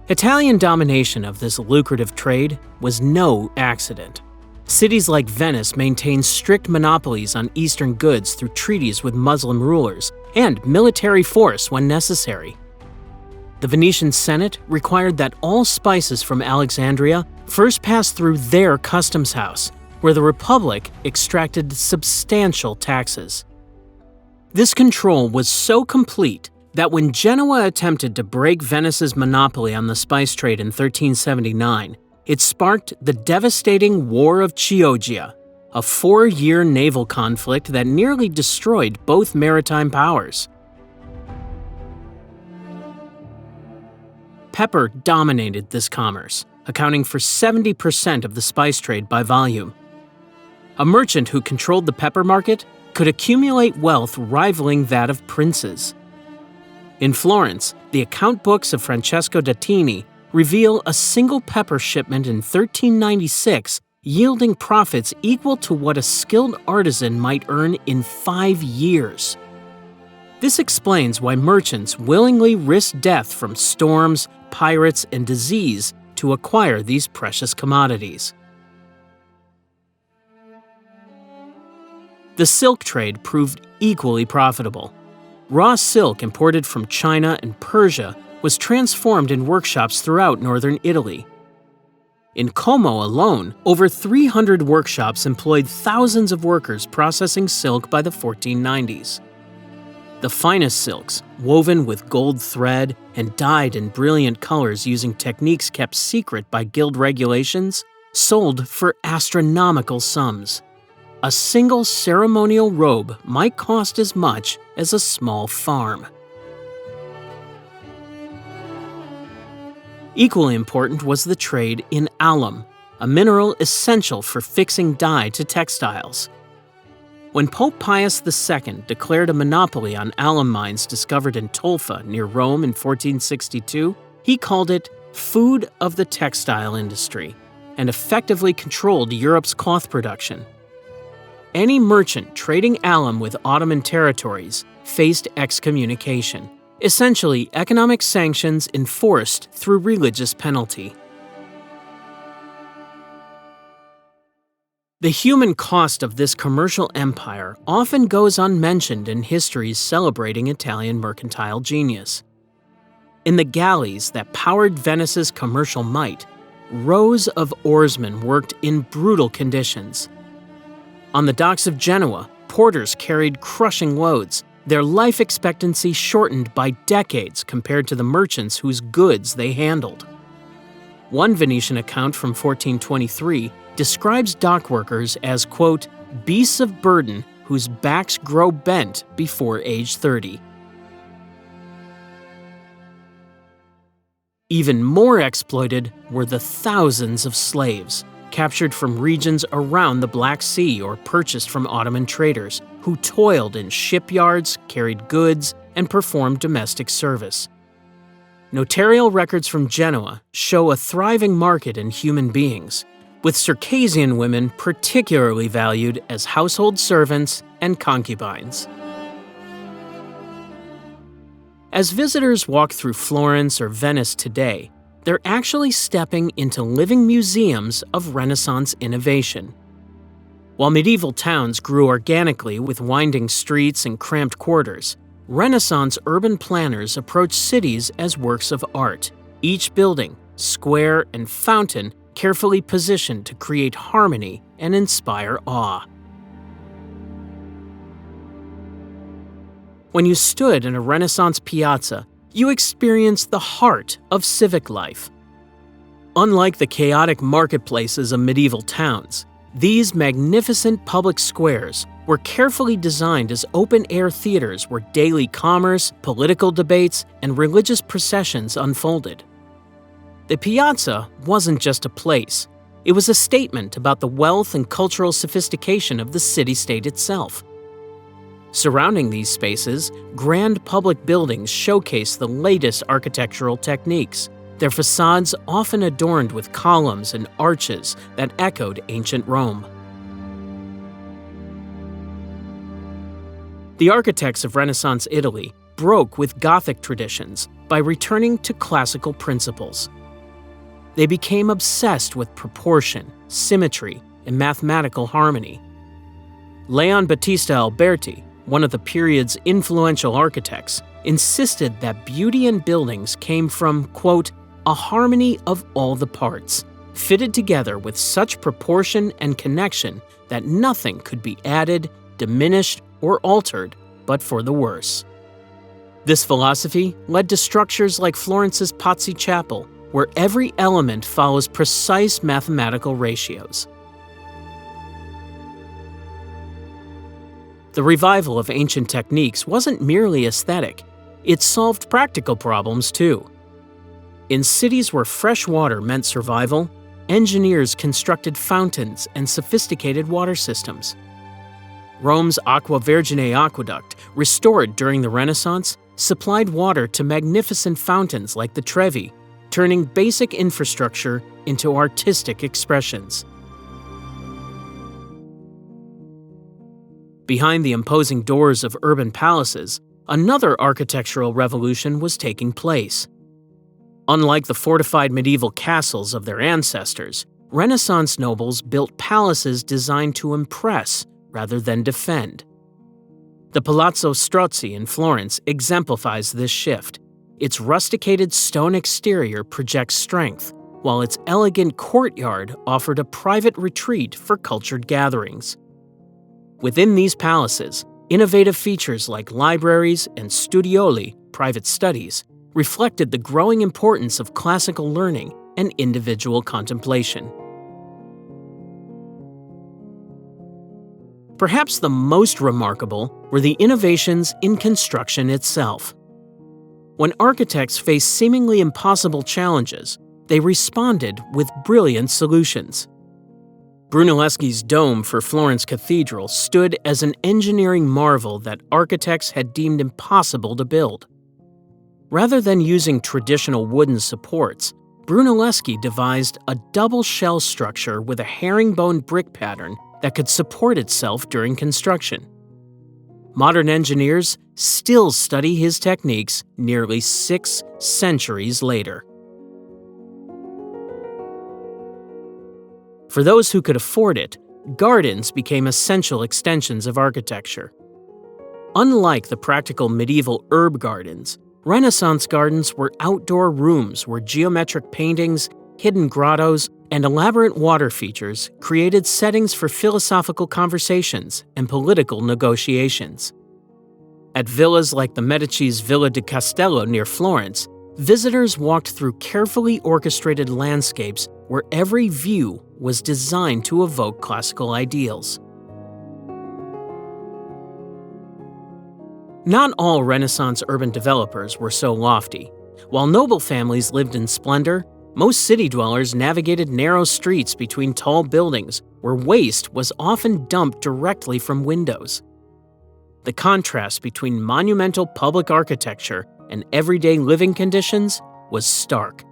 Italian domination of this lucrative trade was no accident. Cities like Venice maintained strict monopolies on Eastern goods through treaties with Muslim rulers and military force when necessary. The Venetian Senate required that all spices from Alexandria first pass through their customs house, where the Republic extracted substantial taxes. This control was so complete that when Genoa attempted to break Venice's monopoly on the spice trade in 1379, it sparked the devastating War of Chioggia, a 4-year naval conflict that nearly destroyed both maritime powers. Pepper dominated this commerce, accounting for 70% of the spice trade by volume. A merchant who controlled the pepper market could accumulate wealth rivaling that of princes. In Florence, the account books of Francesco Dattini reveal a single pepper shipment in 1396 yielding profits equal to what a skilled artisan might earn in 5 years. This explains why merchants willingly risked death from storms, pirates, and disease to acquire these precious commodities. The silk trade proved equally profitable. Raw silk imported from China and Persia was transformed in workshops throughout northern Italy. In Como alone, over 300 workshops employed thousands of workers processing silk by the 1490s. The finest silks, woven with gold thread and dyed in brilliant colors using techniques kept secret by guild regulations, sold for astronomical sums. A single ceremonial robe might cost as much as a small farm. Equally important was the trade in alum, a mineral essential for fixing dye to textiles. When Pope Pius II declared a monopoly on alum mines discovered in Tolfa near Rome in 1462, he called it food of the textile industry and effectively controlled Europe's cloth production. Any merchant trading alum with Ottoman territories faced excommunication, essentially economic sanctions enforced through religious penalty. The human cost of this commercial empire often goes unmentioned in histories celebrating Italian mercantile genius. In the galleys that powered Venice's commercial might, rows of oarsmen worked in brutal conditions. On the docks of Genoa, porters carried crushing loads, their life expectancy shortened by decades compared to the merchants whose goods they handled. One Venetian account from 1423 describes dockworkers as, quote, beasts of burden whose backs grow bent before age 30. Even more exploited were the thousands of slaves, captured from regions around the Black Sea or purchased from Ottoman traders, who toiled in shipyards, carried goods, and performed domestic service. Notarial records from Genoa show a thriving market in human beings, with Circassian women particularly valued as household servants and concubines. As visitors walk through Florence or Venice today, they're actually stepping into living museums of Renaissance innovation. While medieval towns grew organically with winding streets and cramped quarters, Renaissance urban planners approached cities as works of art, each building, square, and fountain carefully positioned to create harmony and inspire awe. When you stood in a Renaissance piazza, you experienced the heart of civic life. Unlike the chaotic marketplaces of medieval towns, these magnificent public squares were carefully designed as open-air theaters where daily commerce, political debates, and religious processions unfolded. The piazza wasn't just a place. It was a statement about the wealth and cultural sophistication of the city-state itself. Surrounding these spaces, grand public buildings showcase the latest architectural techniques, their facades often adorned with columns and arches that echoed ancient Rome. The architects of Renaissance Italy broke with Gothic traditions by returning to classical principles. They became obsessed with proportion, symmetry, and mathematical harmony. Leon Battista Alberti, one of the period's influential architects, insisted that beauty in buildings came from, quote, a harmony of all the parts, fitted together with such proportion and connection that nothing could be added, diminished, or altered but for the worse. This philosophy led to structures like Florence's Pazzi Chapel, where every element follows precise mathematical ratios. The revival of ancient techniques wasn't merely aesthetic, it solved practical problems too. In cities where fresh water meant survival, engineers constructed fountains and sophisticated water systems. Rome's Aqua Vergine aqueduct, restored during the Renaissance, supplied water to magnificent fountains like the Trevi, turning basic infrastructure into artistic expressions. Behind the imposing doors of urban palaces, another architectural revolution was taking place. Unlike the fortified medieval castles of their ancestors, Renaissance nobles built palaces designed to impress rather than defend. The Palazzo Strozzi in Florence exemplifies this shift. Its rusticated stone exterior projects strength, while its elegant courtyard offered a private retreat for cultured gatherings. Within these palaces, innovative features like libraries and studioli, private studies, reflected the growing importance of classical learning and individual contemplation. Perhaps the most remarkable were the innovations in construction itself. When architects faced seemingly impossible challenges, they responded with brilliant solutions. Brunelleschi's dome for Florence Cathedral stood as an engineering marvel that architects had deemed impossible to build. Rather than using traditional wooden supports, Brunelleschi devised a double shell structure with a herringbone brick pattern that could support itself during construction. modern engineers still study his techniques nearly 6 centuries later. For those who could afford it, gardens became essential extensions of architecture. Unlike the practical medieval herb gardens, Renaissance gardens were outdoor rooms where geometric paintings, hidden grottos, and elaborate water features created settings for philosophical conversations and political negotiations. At villas like the Medici's Villa di Castello near Florence, visitors walked through carefully orchestrated landscapes where every view was designed to evoke classical ideals. Not all Renaissance urban developers were so lofty. While noble families lived in splendor, most city dwellers navigated narrow streets between tall buildings where waste was often dumped directly from windows. The contrast between monumental public architecture and everyday living conditions was stark.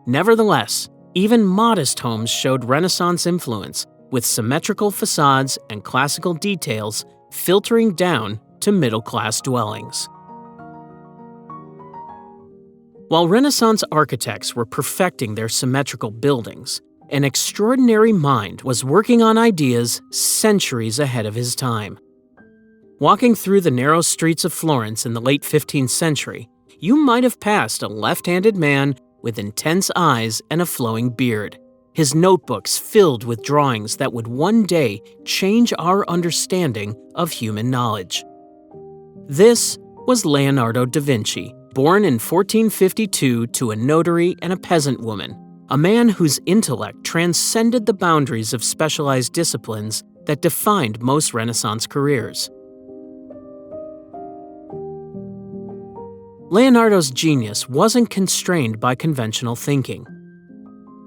Nevertheless, even modest homes showed Renaissance influence, with symmetrical facades and classical details filtering down to middle-class dwellings. While Renaissance architects were perfecting their symmetrical buildings, an extraordinary mind was working on ideas centuries ahead of his time. Walking through the narrow streets of Florence in the late 15th century, you might have passed a left-handed man with intense eyes and a flowing beard, his notebooks filled with drawings that would one day change our understanding of human knowledge. This was Leonardo da Vinci, born in 1452 to a notary and a peasant woman, a man whose intellect transcended the boundaries of specialized disciplines that defined most Renaissance careers. Leonardo's genius wasn't constrained by conventional thinking.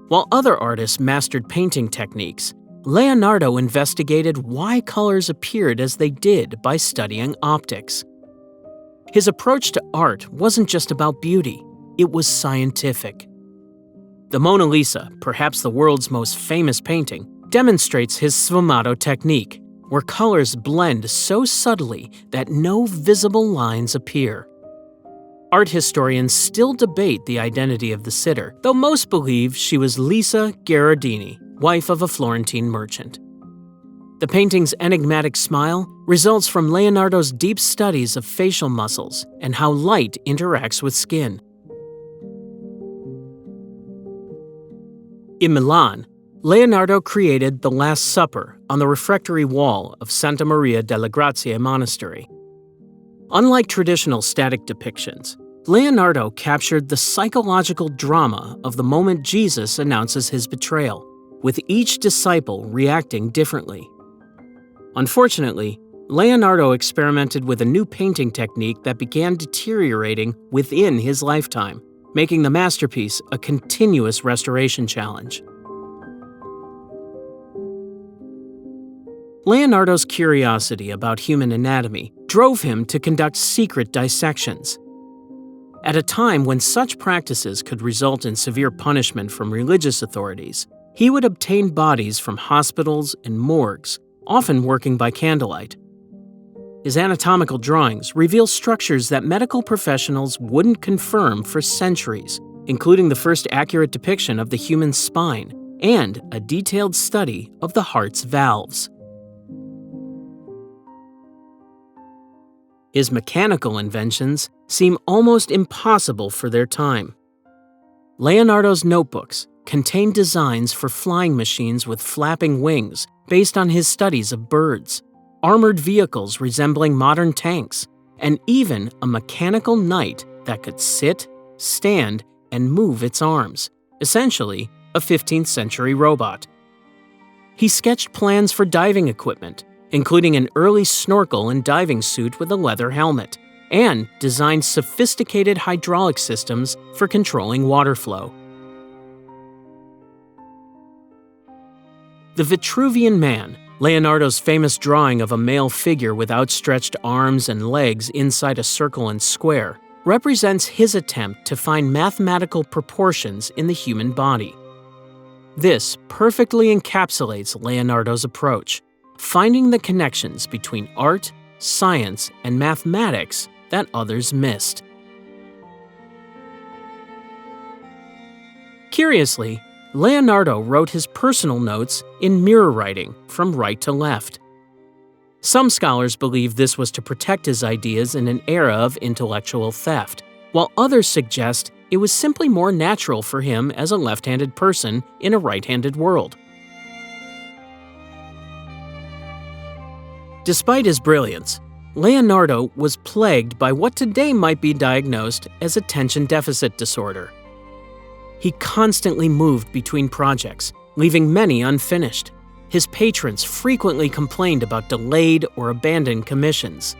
While other artists mastered painting techniques, Leonardo investigated why colors appeared as they did by studying optics. His approach to art wasn't just about beauty, it was scientific. The Mona Lisa, perhaps the world's most famous painting, demonstrates his sfumato technique, where colors blend so subtly that no visible lines appear. Art historians still debate the identity of the sitter, though most believe she was Lisa Gherardini, wife of a Florentine merchant. The painting's enigmatic smile results from Leonardo's deep studies of facial muscles and how light interacts with skin. In Milan, Leonardo created the Last Supper on the refectory wall of Santa Maria delle Grazie Monastery. Unlike traditional static depictions, Leonardo captured the psychological drama of the moment Jesus announces his betrayal, with each disciple reacting differently. Unfortunately, Leonardo experimented with a new painting technique that began deteriorating within his lifetime, making the masterpiece a continuous restoration challenge. Leonardo's curiosity about human anatomy drove him to conduct secret dissections. At a time when such practices could result in severe punishment from religious authorities, he would obtain bodies from hospitals and morgues, often working by candlelight. His anatomical drawings reveal structures that medical professionals wouldn't confirm for centuries, including the first accurate depiction of the human spine and a detailed study of the heart's valves. His mechanical inventions seem almost impossible for their time. Leonardo's notebooks contain designs for flying machines with flapping wings based on his studies of birds, armored vehicles resembling modern tanks, and even a mechanical knight that could sit, stand, and move its arms, essentially a 15th century robot. He sketched plans for diving equipment, including an early snorkel and diving suit with a leather helmet, and designed sophisticated hydraulic systems for controlling water flow. The Vitruvian Man, Leonardo's famous drawing of a male figure with outstretched arms and legs inside a circle and square, represents his attempt to find mathematical proportions in the human body. This perfectly encapsulates Leonardo's approach, finding the connections between art science, and mathematics that others missed. Curiously, Leonardo wrote his personal notes in mirror writing from right to left. Some scholars believe this was to protect his ideas in an era of intellectual theft, while others suggest it was simply more natural for him as a left-handed person in a right-handed world. Despite his brilliance, Leonardo was plagued by what today might be diagnosed as attention deficit disorder. He constantly moved between projects, leaving many unfinished. His patrons frequently complained about delayed or abandoned commissions.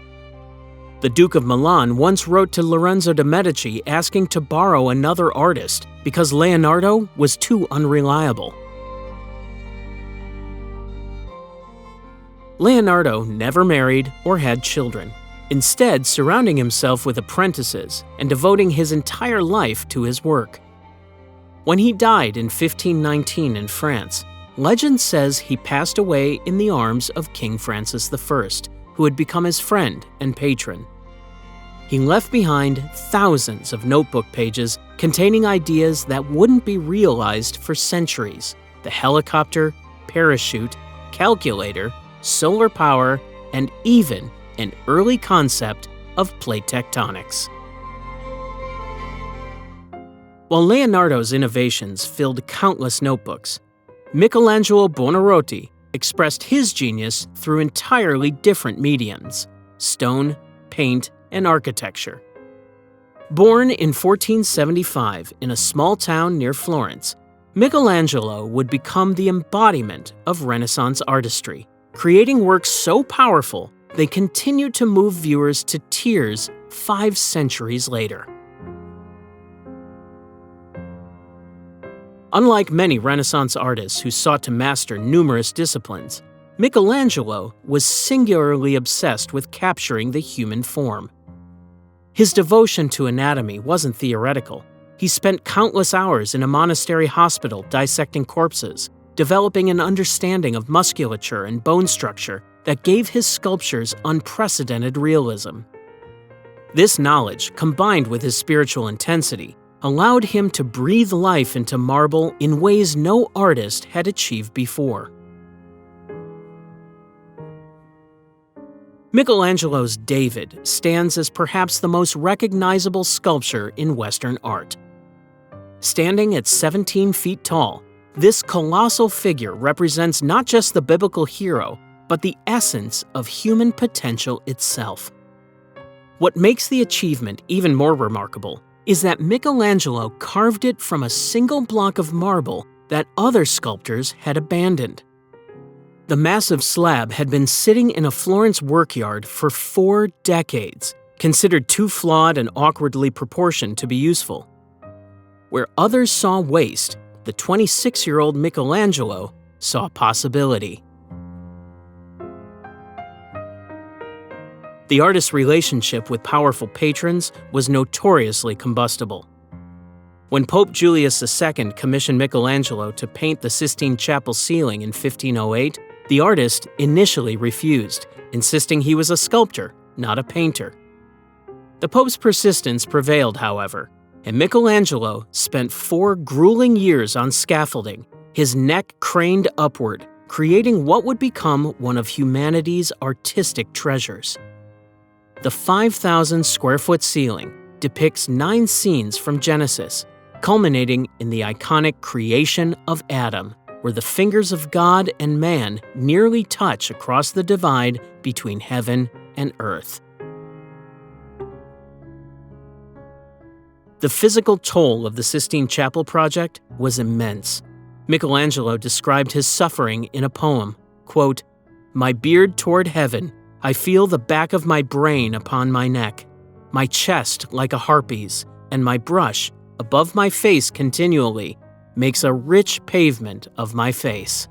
The Duke of Milan once wrote to Lorenzo de' Medici asking to borrow another artist because Leonardo was too unreliable. Leonardo never married or had children, instead surrounding himself with apprentices and devoting his entire life to his work. When he died in 1519 in France, legend says he passed away in the arms of King Francis I, who had become his friend and patron. He left behind thousands of notebook pages containing ideas that wouldn't be realized for centuries: the helicopter, parachute, calculator, solar power, and even an early concept of plate tectonics. While Leonardo's innovations filled countless notebooks, Michelangelo Buonarroti expressed his genius through entirely different mediums: stone, paint, and architecture. Born in 1475 in a small town near Florence, Michelangelo would become the embodiment of Renaissance artistry, creating works so powerful they continued to move viewers to tears 5 centuries later. Unlike many Renaissance artists who sought to master numerous disciplines, Michelangelo was singularly obsessed with capturing the human form. His devotion to anatomy wasn't theoretical. He spent countless hours in a monastery hospital dissecting corpses, developing an understanding of musculature and bone structure that gave his sculptures unprecedented realism. This knowledge, combined with his spiritual intensity, allowed him to breathe life into marble in ways no artist had achieved before. Michelangelo's David stands as perhaps the most recognizable sculpture in Western art. Standing at 17 feet tall, this colossal figure represents not just the biblical hero, but the essence of human potential itself. What makes the achievement even more remarkable is that Michelangelo carved it from a single block of marble that other sculptors had abandoned. The massive slab had been sitting in a Florence workyard for 4 decades, considered too flawed and awkwardly proportioned to be useful. Where others saw waste, the 26-year-old Michelangelo saw possibility. The artist's relationship with powerful patrons was notoriously combustible. When Pope Julius II commissioned Michelangelo to paint the Sistine Chapel ceiling in 1508, the artist initially refused, insisting he was a sculptor, not a painter. The Pope's persistence prevailed, however, and Michelangelo spent 4 grueling years on scaffolding, his neck craned upward, creating what would become one of humanity's artistic treasures. The 5,000-square-foot ceiling depicts 9 scenes from Genesis, culminating in the iconic creation of Adam, where the fingers of God and man nearly touch across the divide between heaven and earth. The physical toll of the Sistine Chapel project was immense. Michelangelo described his suffering in a poem, quote, "My beard toward heaven, I feel the back of my brain upon my neck, my chest like a harpy's, and my brush above my face continually makes a rich pavement of my face."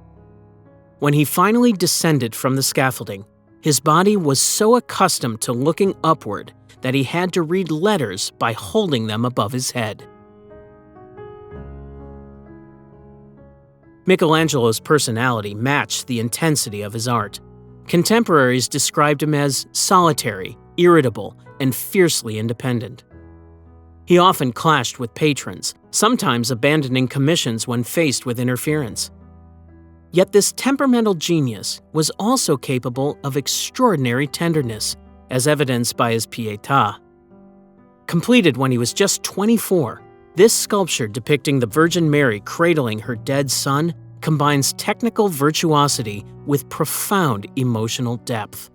When he finally descended from the scaffolding, his body was so accustomed to looking upward that he had to read letters by holding them above his head. Michelangelo's personality matched the intensity of his art. Contemporaries described him as solitary, irritable, and fiercely independent. He often clashed with patrons, sometimes abandoning commissions when faced with interference. Yet this temperamental genius was also capable of extraordinary tenderness, as evidenced by his Pietà. Completed when he was just 24, this sculpture depicting the Virgin Mary cradling her dead son combines technical virtuosity with profound emotional depth.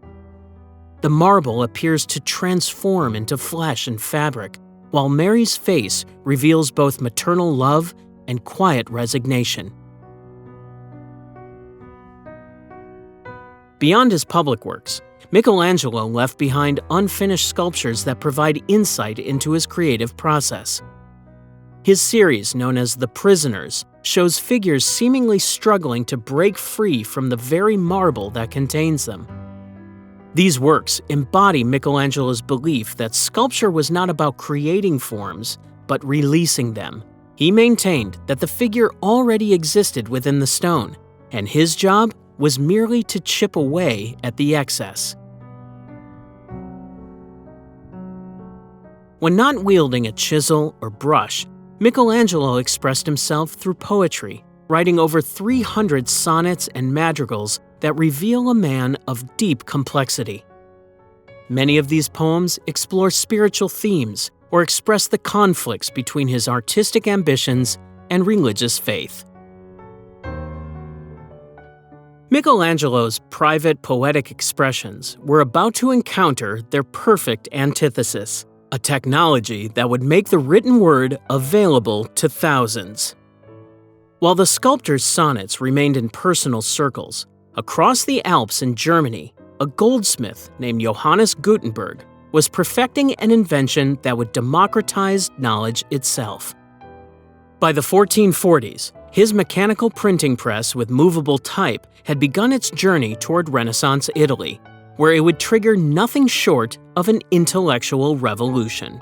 The marble appears to transform into flesh and fabric, while Mary's face reveals both maternal love and quiet resignation. Beyond his public works, Michelangelo left behind unfinished sculptures that provide insight into his creative process. His series, known as The Prisoners, shows figures seemingly struggling to break free from the very marble that contains them. These works embody Michelangelo's belief that sculpture was not about creating forms, but releasing them. He maintained that the figure already existed within the stone, and his job was merely to chip away at the excess. When not wielding a chisel or brush, Michelangelo expressed himself through poetry, writing over 300 sonnets and madrigals that reveal a man of deep complexity. Many of these poems explore spiritual themes or express the conflicts between his artistic ambitions and religious faith. Michelangelo's private poetic expressions were about to encounter their perfect antithesis, a technology that would make the written word available to thousands. While the sculptor's sonnets remained in personal circles, across the Alps in Germany, a goldsmith named Johannes Gutenberg was perfecting an invention that would democratize knowledge itself. By the 1440s, his mechanical printing press with movable type had begun its journey toward Renaissance Italy, where it would trigger nothing short of an intellectual revolution.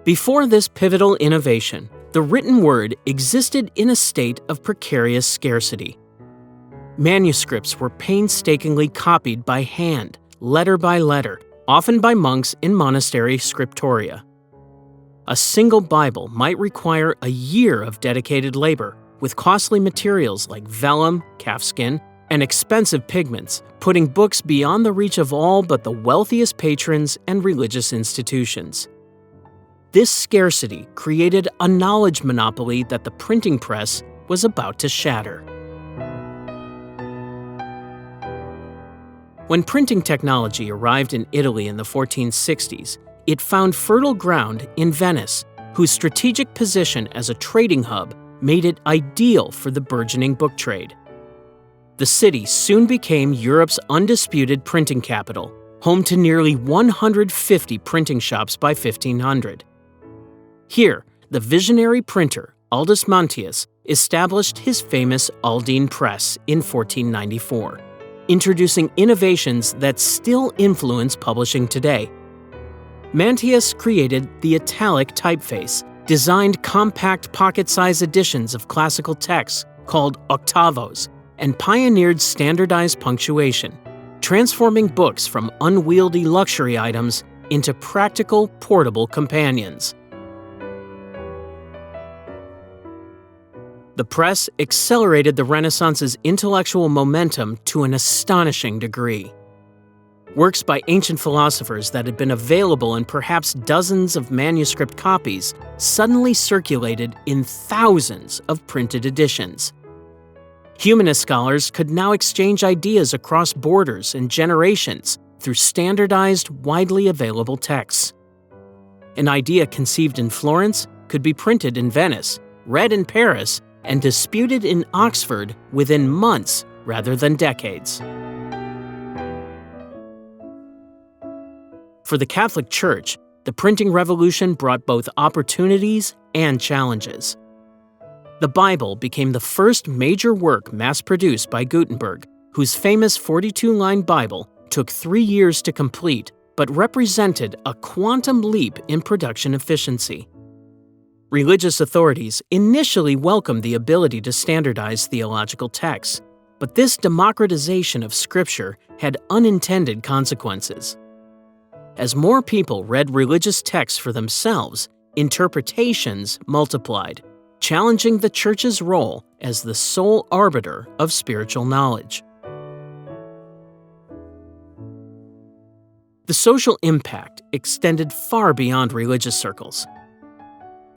Before this pivotal innovation, the written word existed in a state of precarious scarcity. Manuscripts were painstakingly copied by hand, letter by letter, often by monks in monastery scriptoria. A single Bible might require a year of dedicated labor, with costly materials like vellum, calfskin, and expensive pigments, putting books beyond the reach of all but the wealthiest patrons and religious institutions. This scarcity created a knowledge monopoly that the printing press was about to shatter. When printing technology arrived in Italy in the 1460s, it found fertile ground in Venice, whose strategic position as a trading hub made it ideal for the burgeoning book trade. The city soon became Europe's undisputed printing capital, home to nearly 150 printing shops by 1500. Here, the visionary printer, Aldus Manutius, established his famous Aldine Press in 1494, introducing innovations that still influence publishing today. Manutius created the italic typeface, designed compact pocket-sized editions of classical texts called octavos, and pioneered standardized punctuation, transforming books from unwieldy luxury items into practical, portable companions. The press accelerated the Renaissance's intellectual momentum to an astonishing degree. Works by ancient philosophers that had been available in perhaps dozens of manuscript copies suddenly circulated in thousands of printed editions. Humanist scholars could now exchange ideas across borders and generations through standardized, widely available texts. An idea conceived in Florence could be printed in Venice, read in Paris, and disputed in Oxford within months rather than decades. For the Catholic Church, the printing revolution brought both opportunities and challenges. The Bible became the first major work mass-produced by Gutenberg, whose famous 42-line Bible took 3 years to complete, but represented a quantum leap in production efficiency. Religious authorities initially welcomed the ability to standardize theological texts, but this democratization of Scripture had unintended consequences. As more people read religious texts for themselves, interpretations multiplied, challenging the Church's role as the sole arbiter of spiritual knowledge. The social impact extended far beyond religious circles.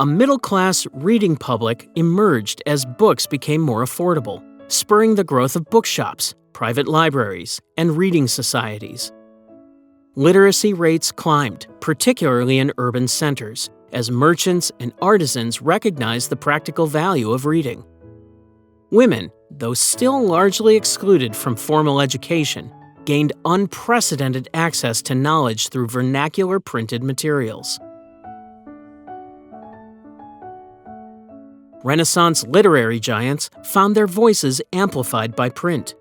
A middle-class reading public emerged as books became more affordable, spurring the growth of bookshops, private libraries, and reading societies. Literacy rates climbed, particularly in urban centers, as merchants and artisans recognized the practical value of reading. Women, though still largely excluded from formal education, gained unprecedented access to knowledge through vernacular printed materials. Renaissance literary giants found their voices amplified by print.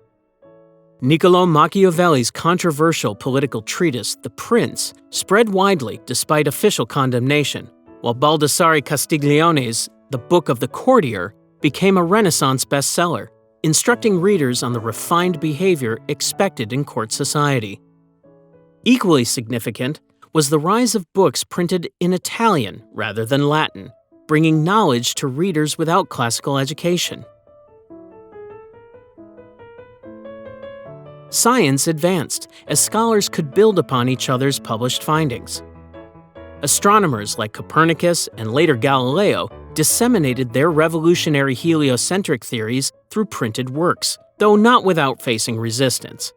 Niccolò Machiavelli's controversial political treatise, The Prince, spread widely despite official condemnation, while Baldassare Castiglione's The Book of the Courtier became a Renaissance bestseller, instructing readers on the refined behavior expected in court society. Equally significant was the rise of books printed in Italian rather than Latin, bringing knowledge to readers without classical education. Science advanced as scholars could build upon each other's published findings. Astronomers like Copernicus and later Galileo disseminated their revolutionary heliocentric theories through printed works, though not without facing resistance.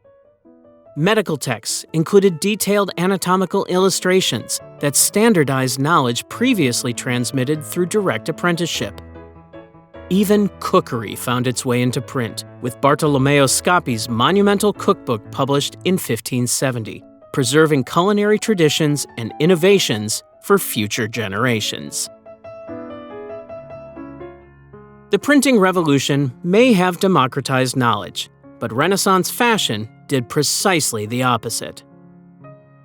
Medical texts included detailed anatomical illustrations that standardized knowledge previously transmitted through direct apprenticeship. Even cookery found its way into print, with Bartolomeo Scappi's monumental cookbook published in 1570, preserving culinary traditions and innovations for future generations. The printing revolution may have democratized knowledge, but Renaissance fashion did precisely the opposite.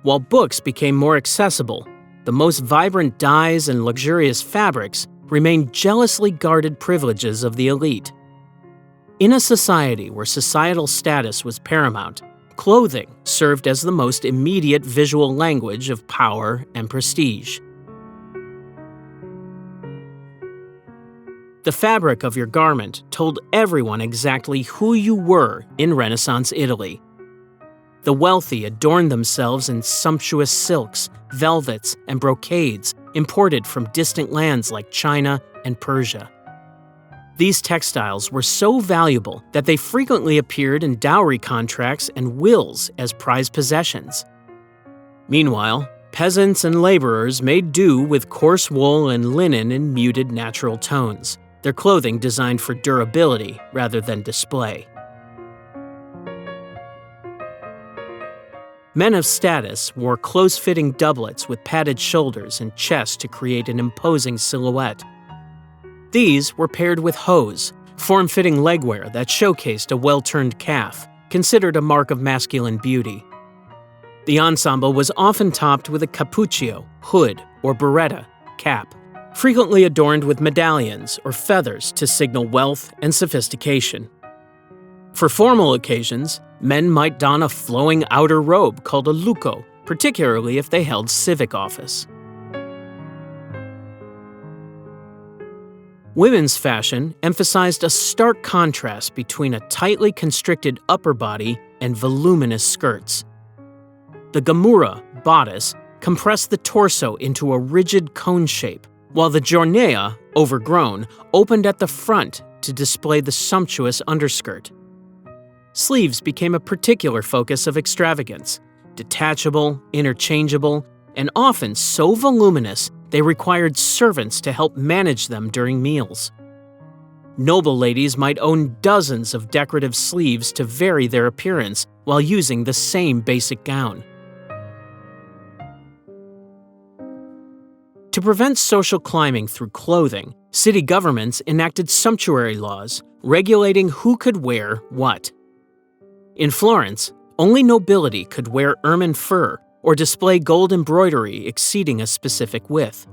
While books became more accessible, the most vibrant dyes and luxurious fabrics remained jealously guarded privileges of the elite. In a society where societal status was paramount, clothing served as the most immediate visual language of power and prestige. The fabric of your garment told everyone exactly who you were in Renaissance Italy. The wealthy adorned themselves in sumptuous silks, velvets, and brocades imported from distant lands like China and Persia. These textiles were so valuable that they frequently appeared in dowry contracts and wills as prized possessions. Meanwhile, peasants and laborers made do with coarse wool and linen in muted natural tones, their clothing designed for durability rather than display. Men of status wore close-fitting doublets with padded shoulders and chest to create an imposing silhouette. These were paired with hose, form-fitting legwear that showcased a well-turned calf, considered a mark of masculine beauty. The ensemble was often topped with a cappuccio, hood, or berretta, cap, frequently adorned with medallions or feathers to signal wealth and sophistication. For formal occasions, men might don a flowing outer robe called a lucco, particularly if they held civic office. Women's fashion emphasized a stark contrast between a tightly constricted upper body and voluminous skirts. The gamura, bodice, compressed the torso into a rigid cone shape, while the giornea, overgrown, opened at the front to display the sumptuous underskirt. Sleeves became a particular focus of extravagance, detachable, interchangeable, and often so voluminous they required servants to help manage them during meals. Noble ladies might own dozens of decorative sleeves to vary their appearance while using the same basic gown. To prevent social climbing through clothing, city governments enacted sumptuary laws regulating who could wear what. In Florence, only nobility could wear ermine fur or display gold embroidery exceeding a specific width.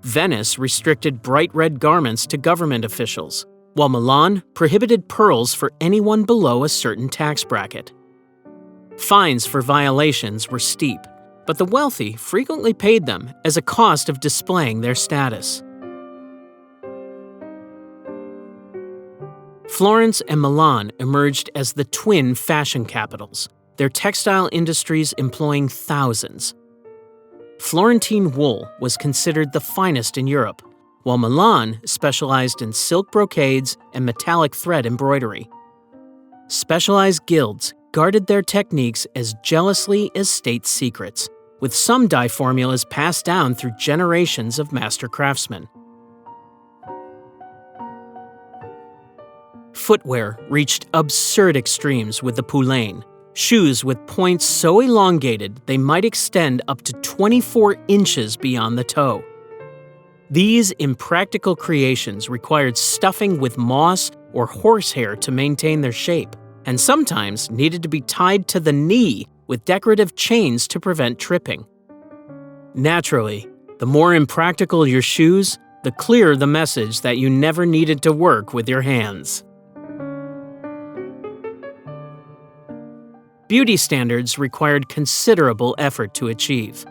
Venice restricted bright red garments to government officials, while Milan prohibited pearls for anyone below a certain tax bracket. Fines for violations were steep, but the wealthy frequently paid them as a cost of displaying their status. Florence and Milan emerged as the twin fashion capitals, their textile industries employing thousands. Florentine wool was considered the finest in Europe, while Milan specialized in silk brocades and metallic thread embroidery. Specialized guilds guarded their techniques as jealously as state secrets, with some dye formulas passed down through generations of master craftsmen. Footwear reached absurd extremes with the poulain, shoes with points so elongated they might extend up to 24 inches beyond the toe. These impractical creations required stuffing with moss or horsehair to maintain their shape, and sometimes needed to be tied to the knee with decorative chains to prevent tripping. Naturally, the more impractical your shoes, the clearer the message that you never needed to work with your hands. Beauty standards required considerable effort to achieve.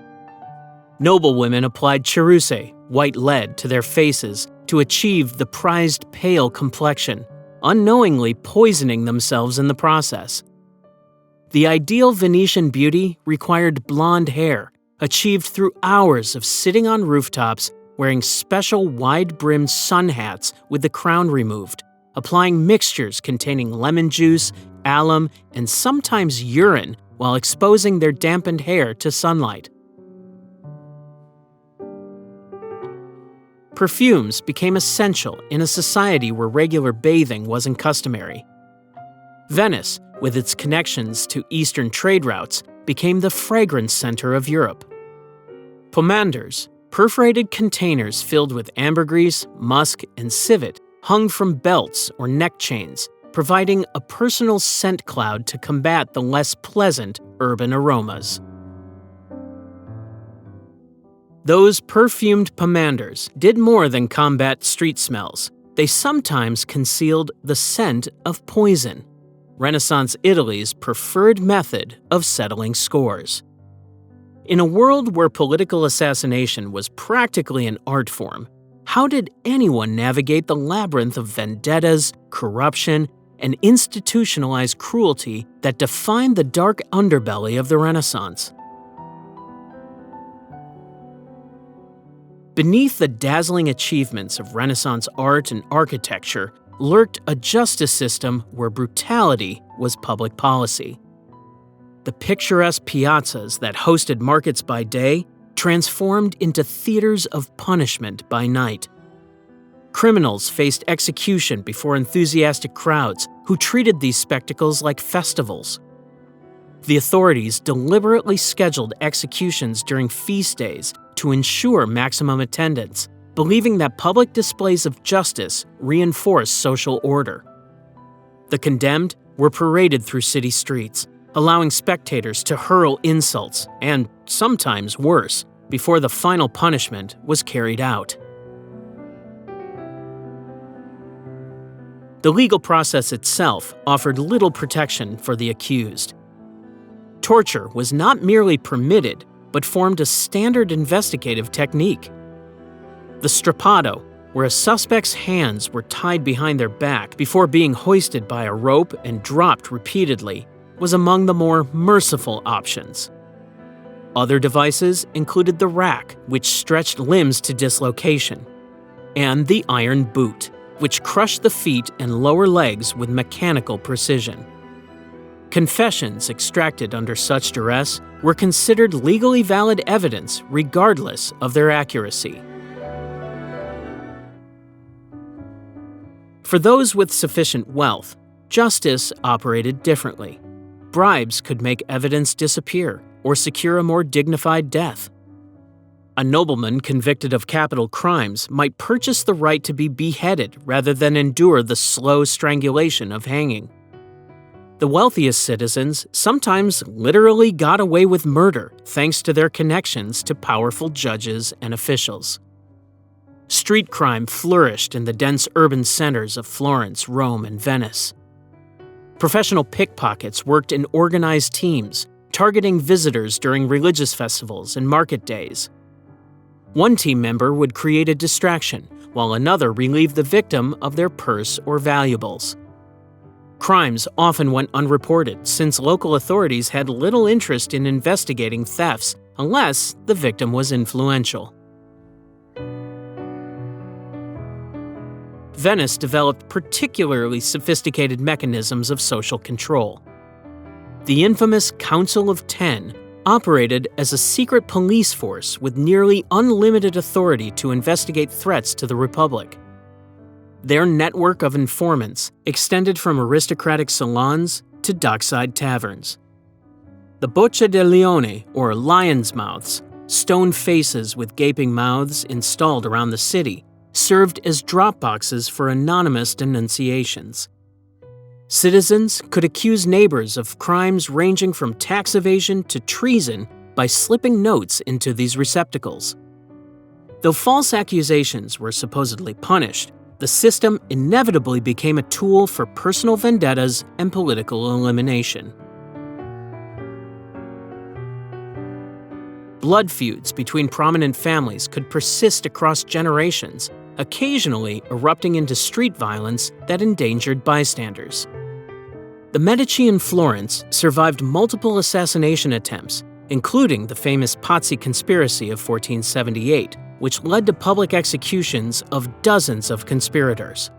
Noblewomen applied ceruse, white lead, to their faces to achieve the prized pale complexion, unknowingly poisoning themselves in the process. The ideal Venetian beauty required blonde hair, achieved through hours of sitting on rooftops wearing special wide-brimmed sun hats with the crown removed, applying mixtures containing lemon juice, alum, and sometimes urine while exposing their dampened hair to sunlight. Perfumes became essential in a society where regular bathing wasn't customary. Venice, with its connections to Eastern trade routes, became the fragrance center of Europe. Pomanders, perforated containers filled with ambergris, musk, and civet, hung from belts or neck chains, providing a personal scent cloud to combat the less pleasant urban aromas. Those perfumed pomanders did more than combat street smells. They sometimes concealed the scent of poison, Renaissance Italy's preferred method of settling scores. In a world where political assassination was practically an art form, how did anyone navigate the labyrinth of vendettas, corruption, and institutionalized cruelty that defined the dark underbelly of the Renaissance? Beneath the dazzling achievements of Renaissance art and architecture lurked a justice system where brutality was public policy. The picturesque piazzas that hosted markets by day transformed into theaters of punishment by night. Criminals faced execution before enthusiastic crowds who treated these spectacles like festivals. The authorities deliberately scheduled executions during feast days to ensure maximum attendance, believing that public displays of justice reinforced social order. The condemned were paraded through city streets, allowing spectators to hurl insults and, sometimes worse, before the final punishment was carried out. The legal process itself offered little protection for the accused. Torture was not merely permitted, but formed a standard investigative technique. The strappado, where a suspect's hands were tied behind their back before being hoisted by a rope and dropped repeatedly, was among the more merciful options. Other devices included the rack, which stretched limbs to dislocation, and the iron boot, which crushed the feet and lower legs with mechanical precision. Confessions extracted under such duress were considered legally valid evidence regardless of their accuracy. For those with sufficient wealth, justice operated differently. Bribes could make evidence disappear or secure a more dignified death. A nobleman convicted of capital crimes might purchase the right to be beheaded rather than endure the slow strangulation of hanging. The wealthiest citizens sometimes literally got away with murder thanks to their connections to powerful judges and officials. Street crime flourished in the dense urban centers of Florence, Rome, and Venice. Professional pickpockets worked in organized teams, targeting visitors during religious festivals and market days. One team member would create a distraction, while another relieved the victim of their purse or valuables. Crimes often went unreported since local authorities had little interest in investigating thefts unless the victim was influential. Venice developed particularly sophisticated mechanisms of social control. The infamous Council of Ten operated as a secret police force with nearly unlimited authority to investigate threats to the Republic. Their network of informants extended from aristocratic salons to dockside taverns. The Bocche del Leone, or lion's mouths, stone faces with gaping mouths installed around the city, served as drop boxes for anonymous denunciations. Citizens could accuse neighbors of crimes ranging from tax evasion to treason by slipping notes into these receptacles. Though false accusations were supposedly punished, the system inevitably became a tool for personal vendettas and political elimination. Blood feuds between prominent families could persist across generations, occasionally erupting into street violence that endangered bystanders. The Medici in Florence survived multiple assassination attempts, including the famous Pazzi conspiracy of 1478, which led to public executions of dozens of conspirators.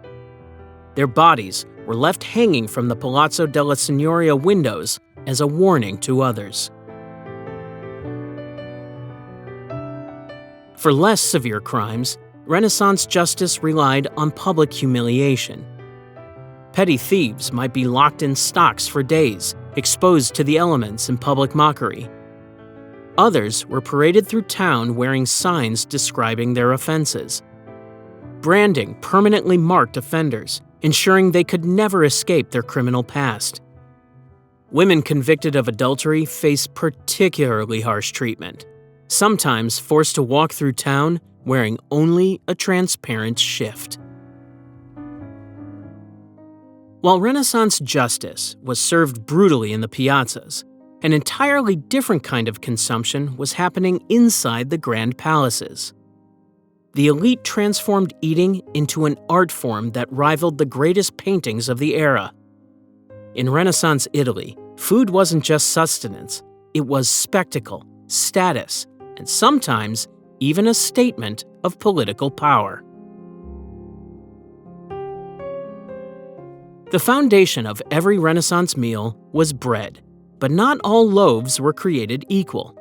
Their bodies were left hanging from the Palazzo della Signoria windows as a warning to others. For less severe crimes, Renaissance justice relied on public humiliation. Petty thieves might be locked in stocks for days, exposed to the elements in public mockery. Others were paraded through town wearing signs describing their offenses. Branding permanently marked offenders, ensuring they could never escape their criminal past. Women convicted of adultery faced particularly harsh treatment, sometimes forced to walk through town wearing only a transparent shift. While Renaissance justice was served brutally in the piazzas, an entirely different kind of consumption was happening inside the grand palaces. The elite transformed eating into an art form that rivaled the greatest paintings of the era. In Renaissance Italy, food wasn't just sustenance, it was spectacle, status, and sometimes even a statement of political power. The foundation of every Renaissance meal was bread, but not all loaves were created equal.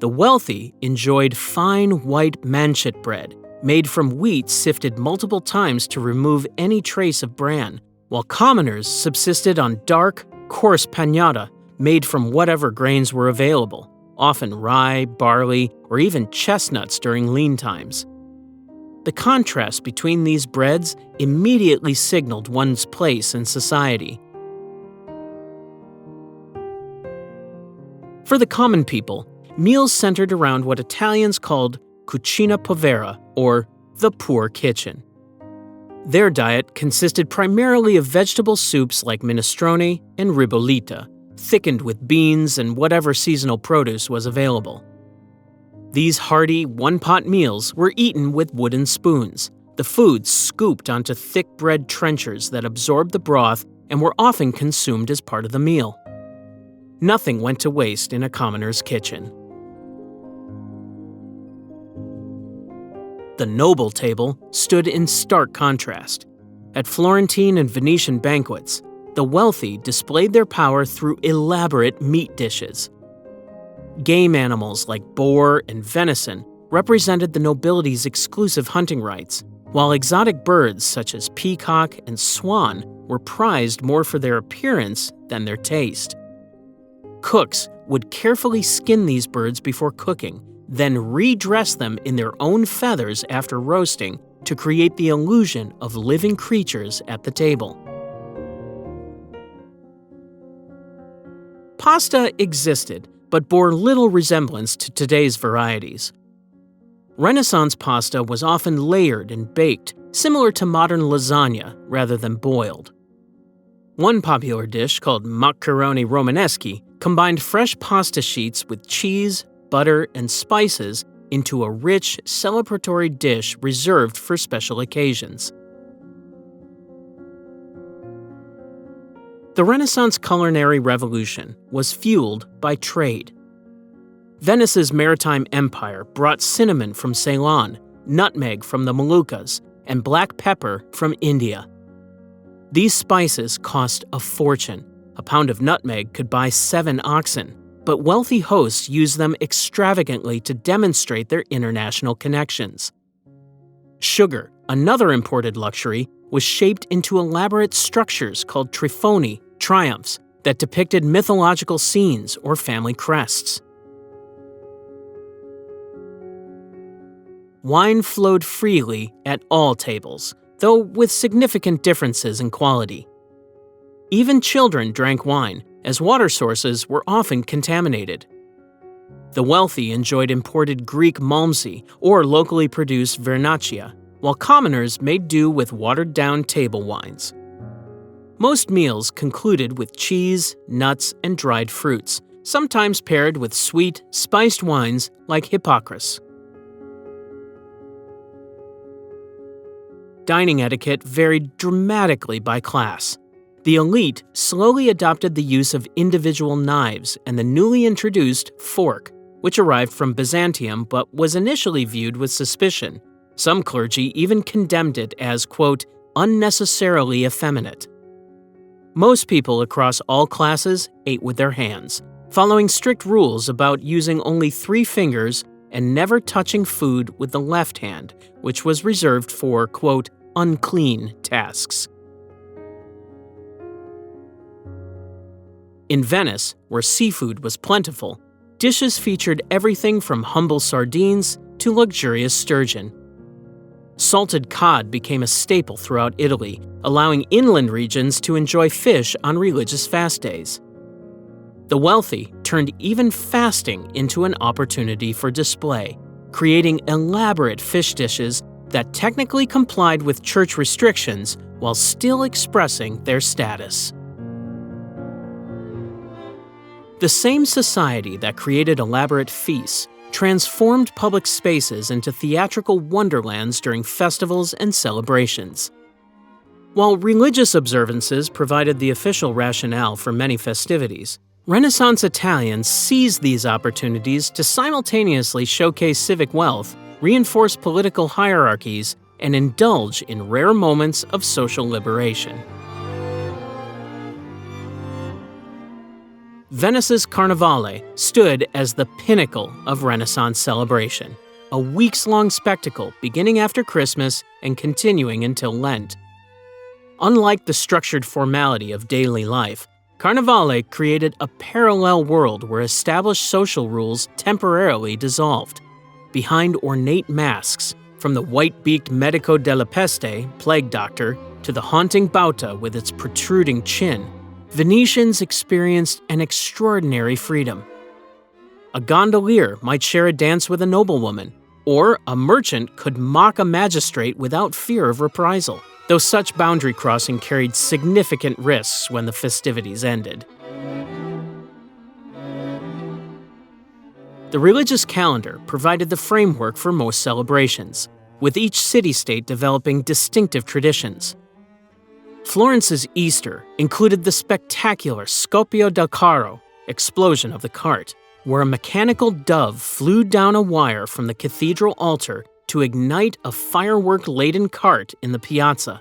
The wealthy enjoyed fine white manchet bread, made from wheat sifted multiple times to remove any trace of bran, while commoners subsisted on dark, coarse pagnata made from whatever grains were available, often rye, barley, or even chestnuts during lean times. The contrast between these breads immediately signaled one's place in society. For the common people, meals centered around what Italians called cucina povera, or the poor kitchen. Their diet consisted primarily of vegetable soups like minestrone and ribollita, thickened with beans and whatever seasonal produce was available. These hearty, one-pot meals were eaten with wooden spoons, the food scooped onto thick bread trenchers that absorbed the broth and were often consumed as part of the meal. Nothing went to waste in a commoner's kitchen. The noble table stood in stark contrast. At Florentine and Venetian banquets, the wealthy displayed their power through elaborate meat dishes. Game animals like boar and venison represented the nobility's exclusive hunting rights, while exotic birds such as peacock and swan were prized more for their appearance than their taste. Cooks would carefully skin these birds before cooking, then redress them in their own feathers after roasting to create the illusion of living creatures at the table. Pasta existed, but bore little resemblance to today's varieties. Renaissance pasta was often layered and baked, similar to modern lasagna rather than boiled. One popular dish, called macaroni romaneschi, combined fresh pasta sheets with cheese, butter, and spices into a rich, celebratory dish reserved for special occasions. The Renaissance culinary revolution was fueled by trade. Venice's maritime empire brought cinnamon from Ceylon, nutmeg from the Moluccas, and black pepper from India. These spices cost a fortune. A pound of nutmeg could buy 7 oxen, but wealthy hosts used them extravagantly to demonstrate their international connections. Sugar, another imported luxury, was shaped into elaborate structures called trifoni, triumphs, that depicted mythological scenes or family crests. Wine flowed freely at all tables, though with significant differences in quality. Even children drank wine, as water sources were often contaminated. The wealthy enjoyed imported Greek malmsey or locally produced vernaccia, while commoners made do with watered-down table wines. Most meals concluded with cheese, nuts, and dried fruits, sometimes paired with sweet, spiced wines like Hippocras. Dining etiquette varied dramatically by class. The elite slowly adopted the use of individual knives and the newly introduced fork, which arrived from Byzantium but was initially viewed with suspicion. Some clergy even condemned it as, quote, unnecessarily effeminate. Most people across all classes ate with their hands, following strict rules about using only 3 fingers and never touching food with the left hand, which was reserved for, quote, unclean tasks. In Venice, where seafood was plentiful, dishes featured everything from humble sardines to luxurious sturgeon. Salted cod became a staple throughout Italy, allowing inland regions to enjoy fish on religious fast days. The wealthy turned even fasting into an opportunity for display, creating elaborate fish dishes that technically complied with church restrictions while still expressing their status. The same society that created elaborate feasts transformed public spaces into theatrical wonderlands during festivals and celebrations. While religious observances provided the official rationale for many festivities, Renaissance Italians seized these opportunities to simultaneously showcase civic wealth, reinforce political hierarchies, and indulge in rare moments of social liberation. Venice's Carnivale stood as the pinnacle of Renaissance celebration, a weeks-long spectacle beginning after Christmas and continuing until Lent. Unlike the structured formality of daily life, Carnivale created a parallel world where established social rules temporarily dissolved. Behind ornate masks, from the white-beaked medico della peste, plague doctor, to the haunting Bauta with its protruding chin, Venetians experienced an extraordinary freedom. A gondolier might share a dance with a noblewoman, or a merchant could mock a magistrate without fear of reprisal, though such boundary crossing carried significant risks when the festivities ended. The religious calendar provided the framework for most celebrations, with each city-state developing distinctive traditions. Florence's Easter included the spectacular Scoppio del Carro, explosion of the cart, where a mechanical dove flew down a wire from the cathedral altar to ignite a firework-laden cart in the piazza.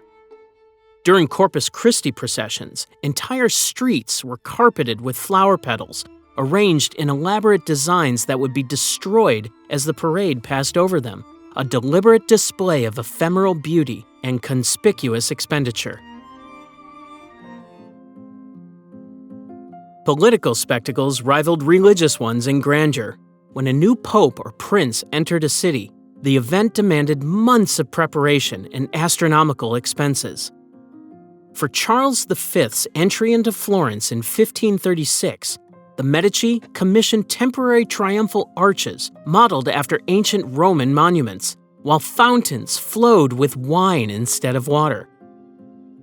During Corpus Christi processions, entire streets were carpeted with flower petals, arranged in elaborate designs that would be destroyed as the parade passed over them, a deliberate display of ephemeral beauty and conspicuous expenditure. Political spectacles rivaled religious ones in grandeur. When a new pope or prince entered a city, the event demanded months of preparation and astronomical expenses. For Charles V's entry into Florence in 1536, the Medici commissioned temporary triumphal arches modeled after ancient Roman monuments, while fountains flowed with wine instead of water.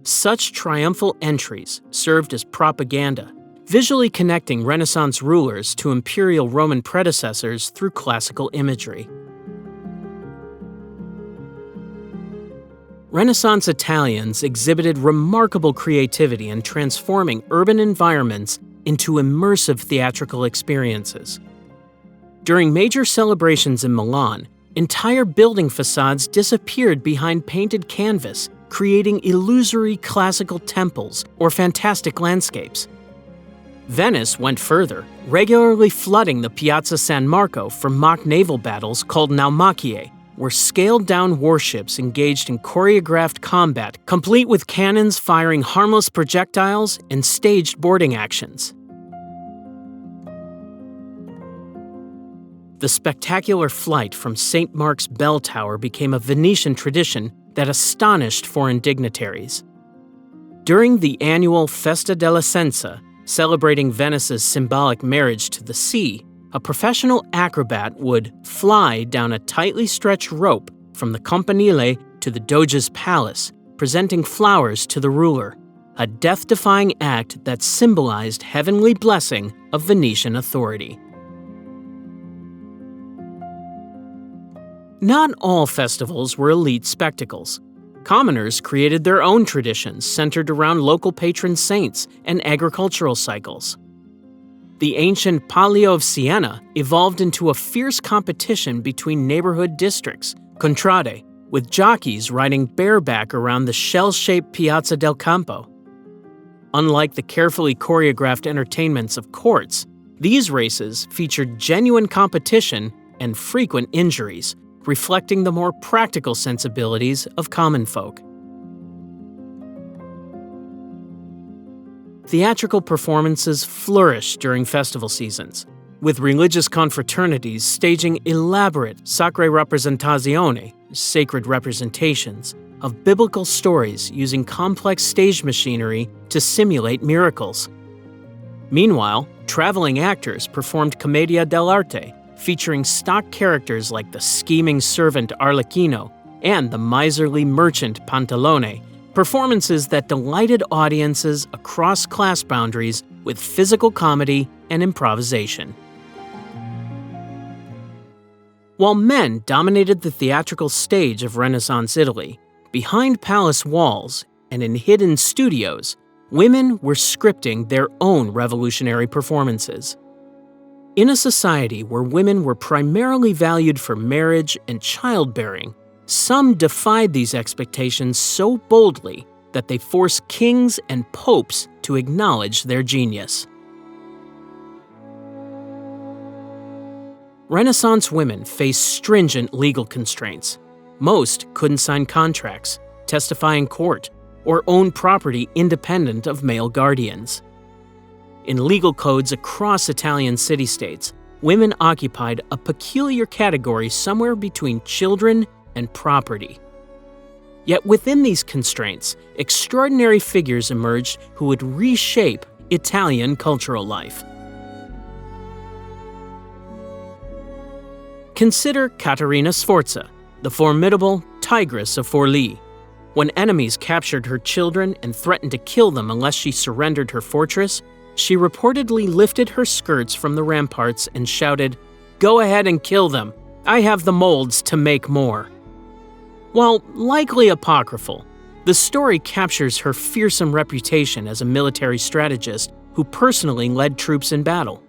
Such triumphal entries served as propaganda, visually connecting Renaissance rulers to imperial Roman predecessors through classical imagery. Renaissance Italians exhibited remarkable creativity in transforming urban environments into immersive theatrical experiences. During major celebrations in Milan, entire building facades disappeared behind painted canvas, creating illusory classical temples or fantastic landscapes. Venice went further, regularly flooding the Piazza San Marco for mock naval battles called naumachie, where scaled-down warships engaged in choreographed combat, complete with cannons firing harmless projectiles and staged boarding actions. The spectacular flight from St. Mark's bell tower became a Venetian tradition that astonished foreign dignitaries. During the annual Festa della Senza, celebrating Venice's symbolic marriage to the sea, a professional acrobat would fly down a tightly stretched rope from the campanile to the Doge's palace, presenting flowers to the ruler, a death-defying act that symbolized heavenly blessing of Venetian authority. Not all festivals were elite spectacles. Commoners created their own traditions centered around local patron saints and agricultural cycles. The ancient Palio of Siena evolved into a fierce competition between neighborhood districts, contrade, with jockeys riding bareback around the shell-shaped Piazza del Campo. Unlike the carefully choreographed entertainments of courts, these races featured genuine competition and frequent injuries, reflecting the more practical sensibilities of common folk. Theatrical performances flourished during festival seasons, with religious confraternities staging elaborate sacre rappresentazioni, sacred representations, of biblical stories using complex stage machinery to simulate miracles. Meanwhile, traveling actors performed commedia dell'arte, featuring stock characters like the scheming servant Arlecchino and the miserly merchant Pantalone, performances that delighted audiences across class boundaries with physical comedy and improvisation. While men dominated the theatrical stage of Renaissance Italy, behind palace walls and in hidden studios, women were scripting their own revolutionary performances. In a society where women were primarily valued for marriage and childbearing, some defied these expectations so boldly that they forced kings and popes to acknowledge their genius. Renaissance women faced stringent legal constraints. Most couldn't sign contracts, testify in court, or own property independent of male guardians. In legal codes across Italian city-states, women occupied a peculiar category somewhere between children and property. Yet within these constraints, extraordinary figures emerged who would reshape Italian cultural life. Consider Caterina Sforza, the formidable Tigress of Forlì. When enemies captured her children and threatened to kill them unless she surrendered her fortress, she reportedly lifted her skirts from the ramparts and shouted, "Go ahead and kill them. I have the molds to make more." While likely apocryphal, the story captures her fearsome reputation as a military strategist who personally led troops in battle.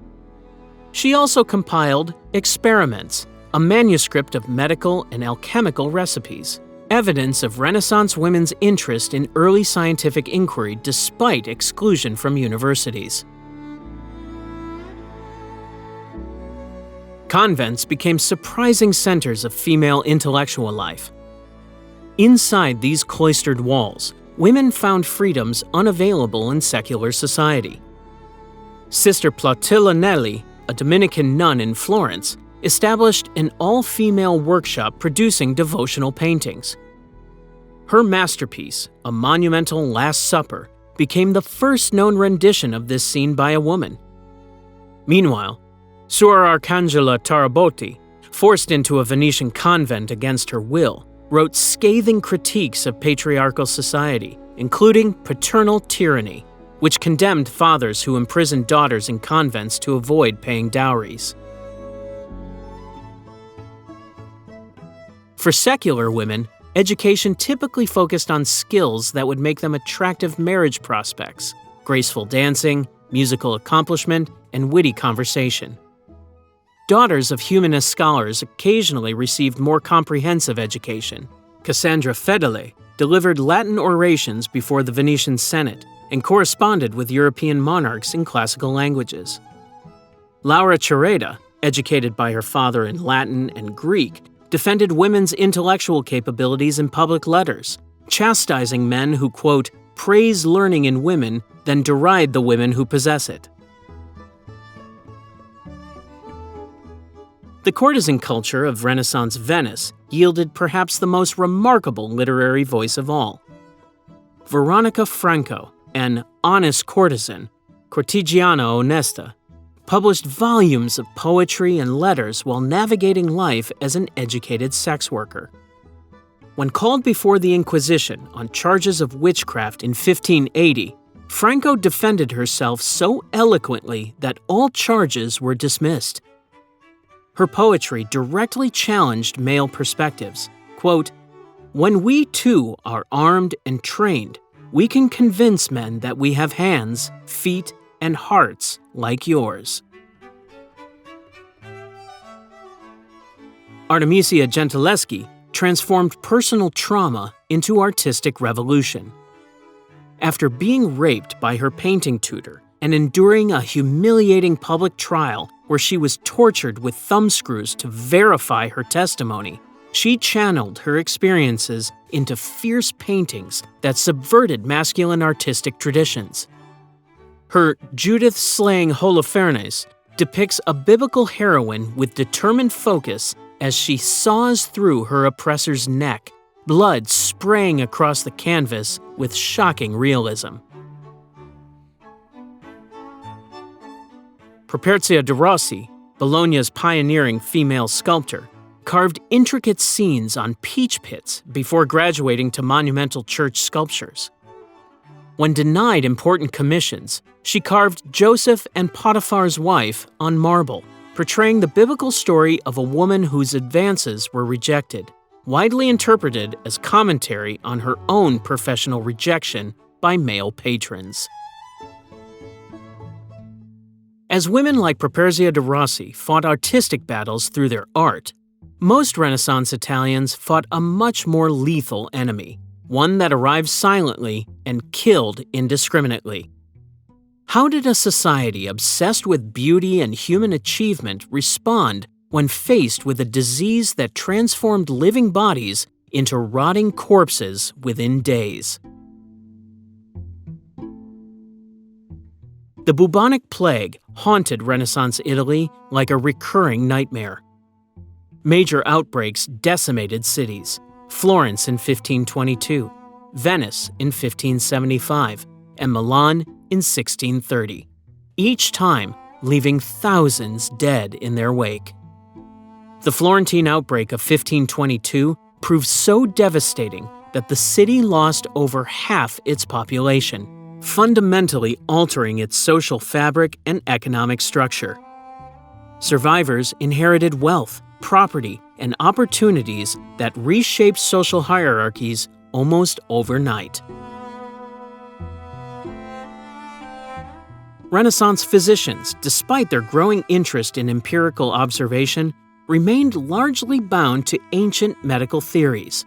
She also compiled Experiments, a manuscript of medical and alchemical recipes, evidence of Renaissance women's interest in early scientific inquiry despite exclusion from universities. Convents became surprising centers of female intellectual life. Inside these cloistered walls, women found freedoms unavailable in secular society. Sister Plautilla Nelli, a Dominican nun in Florence, established an all-female workshop producing devotional paintings. Her masterpiece, a monumental Last Supper, became the first known rendition of this scene by a woman. Meanwhile, Suor Arcangela Tarabotti, forced into a Venetian convent against her will, wrote scathing critiques of patriarchal society, including paternal tyranny, which condemned fathers who imprisoned daughters in convents to avoid paying dowries. For secular women, education typically focused on skills that would make them attractive marriage prospects: graceful dancing, musical accomplishment, and witty conversation. Daughters of humanist scholars occasionally received more comprehensive education. Cassandra Fedele delivered Latin orations before the Venetian Senate and corresponded with European monarchs in classical languages. Laura Cereda, educated by her father in Latin and Greek, defended women's intellectual capabilities in public letters, chastising men who, quote, praise learning in women, then deride the women who possess it. The courtesan culture of Renaissance Venice yielded perhaps the most remarkable literary voice of all. Veronica Franco, an honest courtesan, cortigiana onesta, published volumes of poetry and letters while navigating life as an educated sex worker. When called before the Inquisition on charges of witchcraft in 1580, Franco defended herself so eloquently that all charges were dismissed. Her poetry directly challenged male perspectives. Quote, "When we too are armed and trained, we can convince men that we have hands, feet, and hearts like yours." Artemisia Gentileschi transformed personal trauma into artistic revolution. After being raped by her painting tutor and enduring a humiliating public trial where she was tortured with thumbscrews to verify her testimony, she channeled her experiences into fierce paintings that subverted masculine artistic traditions. Her Judith slaying Holofernes depicts a biblical heroine with determined focus as she saws through her oppressor's neck, blood spraying across the canvas with shocking realism. Properzia de Rossi, Bologna's pioneering female sculptor, carved intricate scenes on peach pits before graduating to monumental church sculptures. When denied important commissions, she carved Joseph and Potiphar's wife on marble, portraying the biblical story of a woman whose advances were rejected, widely interpreted as commentary on her own professional rejection by male patrons. As women like Properzia de Rossi fought artistic battles through their art, most Renaissance Italians fought a much more lethal enemy, one that arrived silently and killed indiscriminately. How did a society obsessed with beauty and human achievement respond when faced with a disease that transformed living bodies into rotting corpses within days? The bubonic plague haunted Renaissance Italy like a recurring nightmare. Major outbreaks decimated cities: Florence in 1522, Venice in 1575, and Milan in 1630, each time leaving thousands dead in their wake. The Florentine outbreak of 1522 proved so devastating that the city lost over half its population, fundamentally altering its social fabric and economic structure. Survivors inherited wealth, property, and opportunities that reshaped social hierarchies almost overnight. Renaissance physicians, despite their growing interest in empirical observation, remained largely bound to ancient medical theories.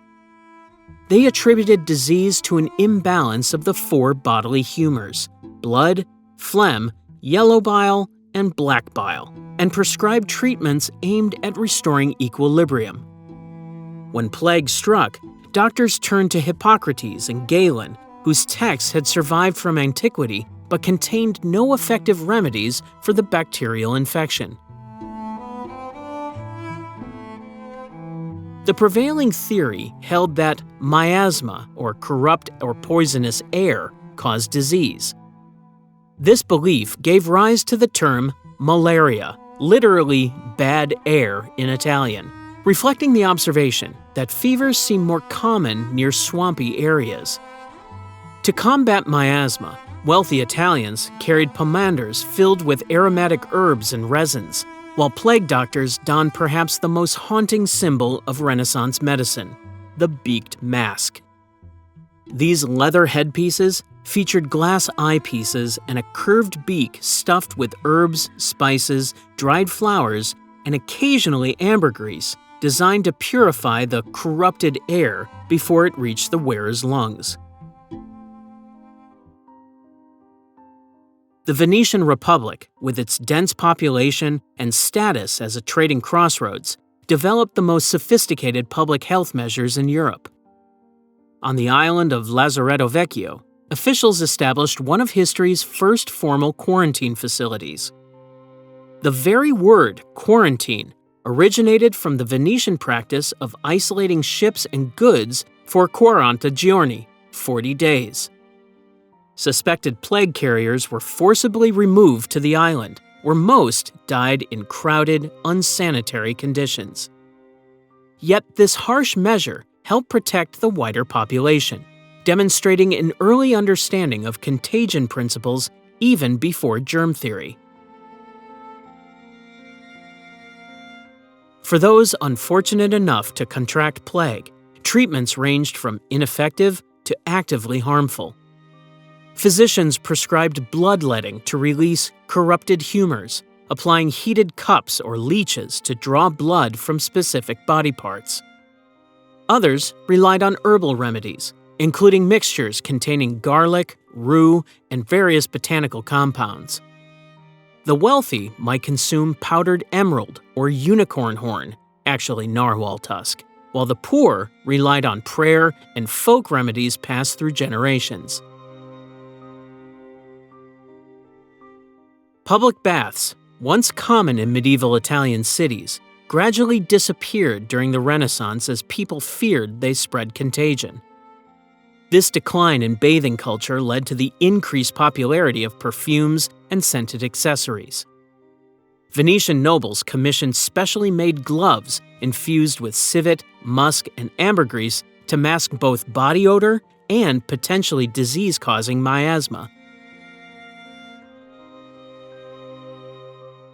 They attributed disease to an imbalance of the four bodily humors: blood, phlegm, yellow bile, and black bile, and prescribed treatments aimed at restoring equilibrium. When plague struck, doctors turned to Hippocrates and Galen, whose texts had survived from antiquity but contained no effective remedies for the bacterial infection. The prevailing theory held that miasma, or corrupt or poisonous air, caused disease. This belief gave rise to the term malaria, literally bad air in Italian, reflecting the observation that fevers seem more common near swampy areas. To combat miasma, wealthy Italians carried pomanders filled with aromatic herbs and resins, while plague doctors donned perhaps the most haunting symbol of Renaissance medicine, the beaked mask. These leather headpieces featured glass eyepieces and a curved beak stuffed with herbs, spices, dried flowers, and occasionally ambergris, designed to purify the corrupted air before it reached the wearer's lungs. The Venetian Republic, with its dense population and status as a trading crossroads, developed the most sophisticated public health measures in Europe. On the island of Lazaretto Vecchio, officials established one of history's first formal quarantine facilities. The very word quarantine originated from the Venetian practice of isolating ships and goods for 40 giorni, 40 days. Suspected plague carriers were forcibly removed to the island, where most died in crowded, unsanitary conditions. Yet this harsh measure helped protect the wider population, demonstrating an early understanding of contagion principles even before germ theory. For those unfortunate enough to contract plague, treatments ranged from ineffective to actively harmful. Physicians prescribed bloodletting to release corrupted humors, applying heated cups or leeches to draw blood from specific body parts. Others relied on herbal remedies, including mixtures containing garlic, rue, and various botanical compounds. The wealthy might consume powdered emerald or unicorn horn, actually narwhal tusk, while the poor relied on prayer and folk remedies passed through generations. Public baths, once common in medieval Italian cities, gradually disappeared during the Renaissance as people feared they spread contagion. This decline in bathing culture led to the increased popularity of perfumes and scented accessories. Venetian nobles commissioned specially made gloves infused with civet, musk, and ambergris to mask both body odor and potentially disease-causing miasma.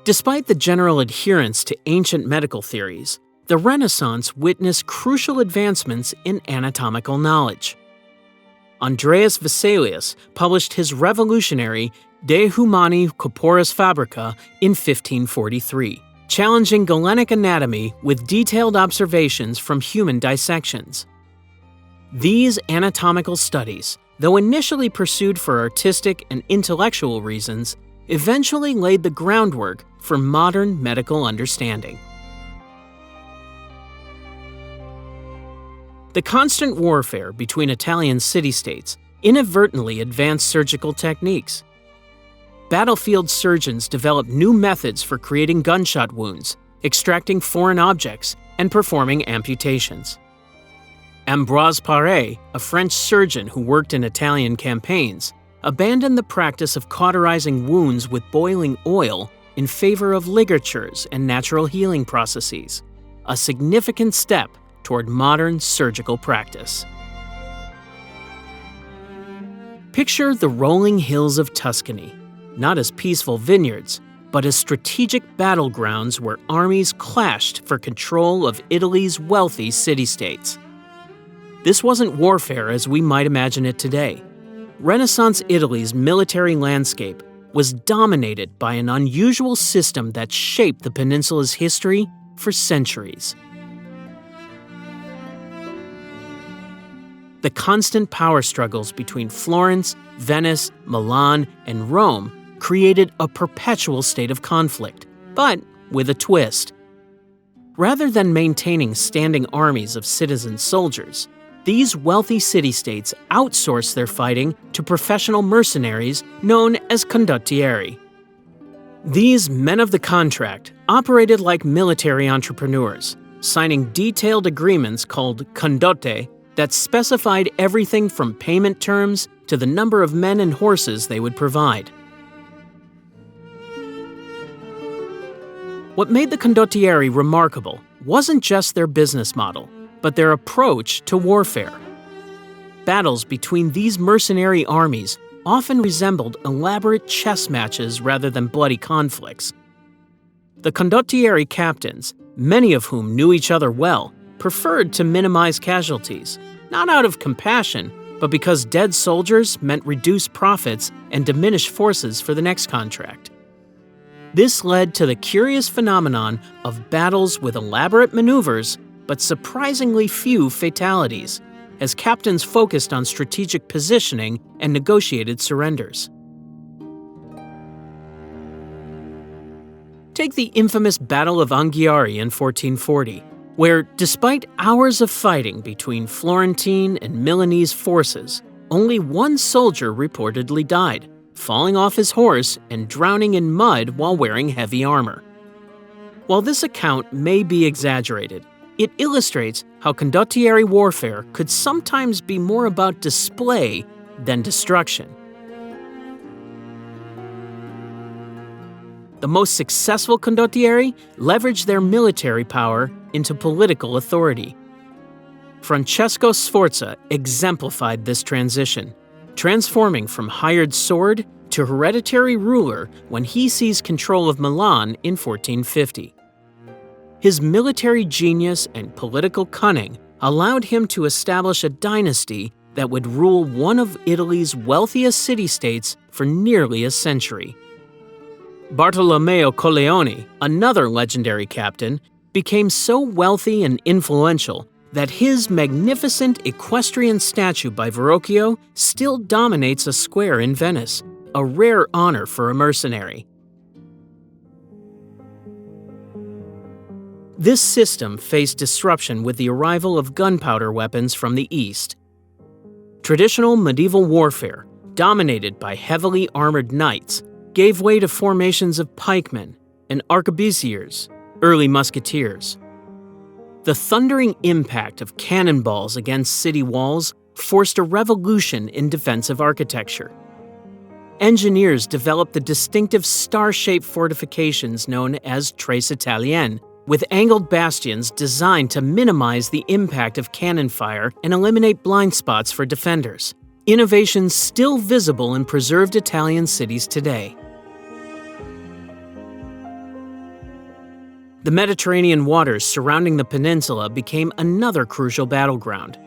Despite the general adherence to ancient medical theories, the Renaissance witnessed crucial advancements in anatomical knowledge. Andreas Vesalius published his revolutionary De Humani Corporis Fabrica in 1543, challenging Galenic anatomy with detailed observations from human dissections. These anatomical studies, though initially pursued for artistic and intellectual reasons, eventually laid the groundwork for modern medical understanding. The constant warfare between Italian city-states inadvertently advanced surgical techniques. Battlefield surgeons developed new methods for creating gunshot wounds, extracting foreign objects, and performing amputations. Ambroise Paré, a French surgeon who worked in Italian campaigns, abandoned the practice of cauterizing wounds with boiling oil in favor of ligatures and natural healing processes, a significant step toward modern surgical practice. Picture the rolling hills of Tuscany, not as peaceful vineyards, but as strategic battlegrounds where armies clashed for control of Italy's wealthy city-states. This wasn't warfare as we might imagine it today. Renaissance Italy's military landscape was dominated by an unusual system that shaped the peninsula's history for centuries. The constant power struggles between Florence, Venice, Milan, and Rome created a perpetual state of conflict, but with a twist. Rather than maintaining standing armies of citizen soldiers, these wealthy city-states outsourced their fighting to professional mercenaries known as Condottieri. These men of the contract operated like military entrepreneurs, signing detailed agreements called condotte that specified everything from payment terms to the number of men and horses they would provide. What made the Condottieri remarkable wasn't just their business model, but their approach to warfare. Battles between these mercenary armies often resembled elaborate chess matches rather than bloody conflicts. The Condottieri captains, many of whom knew each other well, preferred to minimize casualties, not out of compassion, but because dead soldiers meant reduced profits and diminished forces for the next contract. This led to the curious phenomenon of battles with elaborate maneuvers but surprisingly few fatalities, as captains focused on strategic positioning and negotiated surrenders. Take the infamous Battle of Anghiari in 1440, where, despite hours of fighting between Florentine and Milanese forces, only one soldier reportedly died, falling off his horse and drowning in mud while wearing heavy armor. While this account may be exaggerated, it illustrates how Condottieri warfare could sometimes be more about display than destruction. The most successful Condottieri leveraged their military power into political authority. Francesco Sforza exemplified this transition, transforming from hired sword to hereditary ruler when he seized control of Milan in 1450. His military genius and political cunning allowed him to establish a dynasty that would rule one of Italy's wealthiest city-states for nearly a century. Bartolomeo Colleoni, another legendary captain, became so wealthy and influential that his magnificent equestrian statue by Verrocchio still dominates a square in Venice, a rare honor for a mercenary. This system faced disruption with the arrival of gunpowder weapons from the East. Traditional medieval warfare, dominated by heavily armored knights, gave way to formations of pikemen and arquebusiers, early musketeers. The thundering impact of cannonballs against city walls forced a revolution in defensive architecture. Engineers developed the distinctive star-shaped fortifications known as tres italienne, with angled bastions designed to minimize the impact of cannon fire and eliminate blind spots for defenders. Innovations still visible in preserved Italian cities today. The Mediterranean waters surrounding the peninsula became another crucial battleground.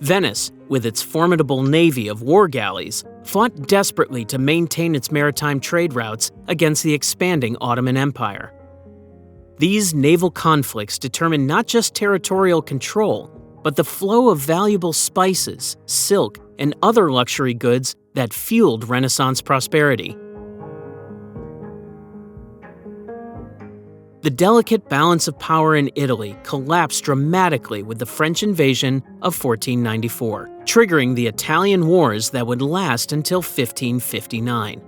Venice, with its formidable navy of war galleys, fought desperately to maintain its maritime trade routes against the expanding Ottoman Empire. These naval conflicts determined not just territorial control, but the flow of valuable spices, silk, and other luxury goods that fueled Renaissance prosperity. The delicate balance of power in Italy collapsed dramatically with the French invasion of 1494, triggering the Italian Wars that would last until 1559.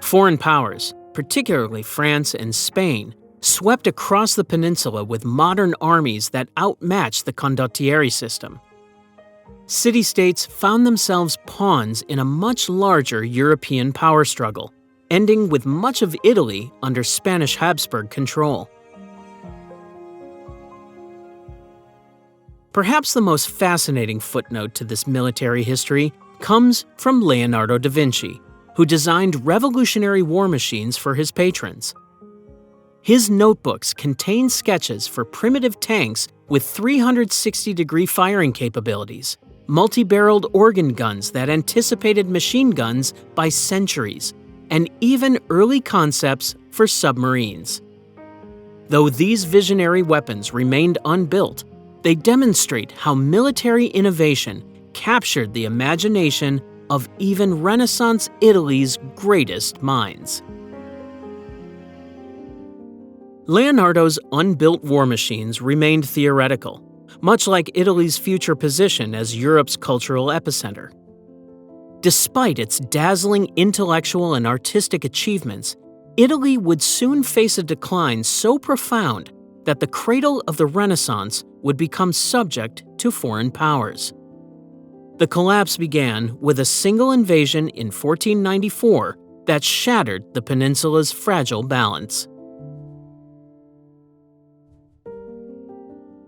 Foreign powers, particularly France and Spain, swept across the peninsula with modern armies that outmatched the Condottieri system. City-states found themselves pawns in a much larger European power struggle, ending with much of Italy under Spanish Habsburg control. Perhaps the most fascinating footnote to this military history comes from Leonardo da Vinci, who designed revolutionary war machines for his patrons. His notebooks contain sketches for primitive tanks with 360-degree firing capabilities, multi-barreled organ guns that anticipated machine guns by centuries, and even early concepts for submarines. Though these visionary weapons remained unbuilt, they demonstrate how military innovation captured the imagination of even Renaissance Italy's greatest minds. Leonardo's unbuilt war machines remained theoretical, much like Italy's future position as Europe's cultural epicenter. Despite its dazzling intellectual and artistic achievements, Italy would soon face a decline so profound that the cradle of the Renaissance would become subject to foreign powers. The collapse began with a single invasion in 1494 that shattered the peninsula's fragile balance.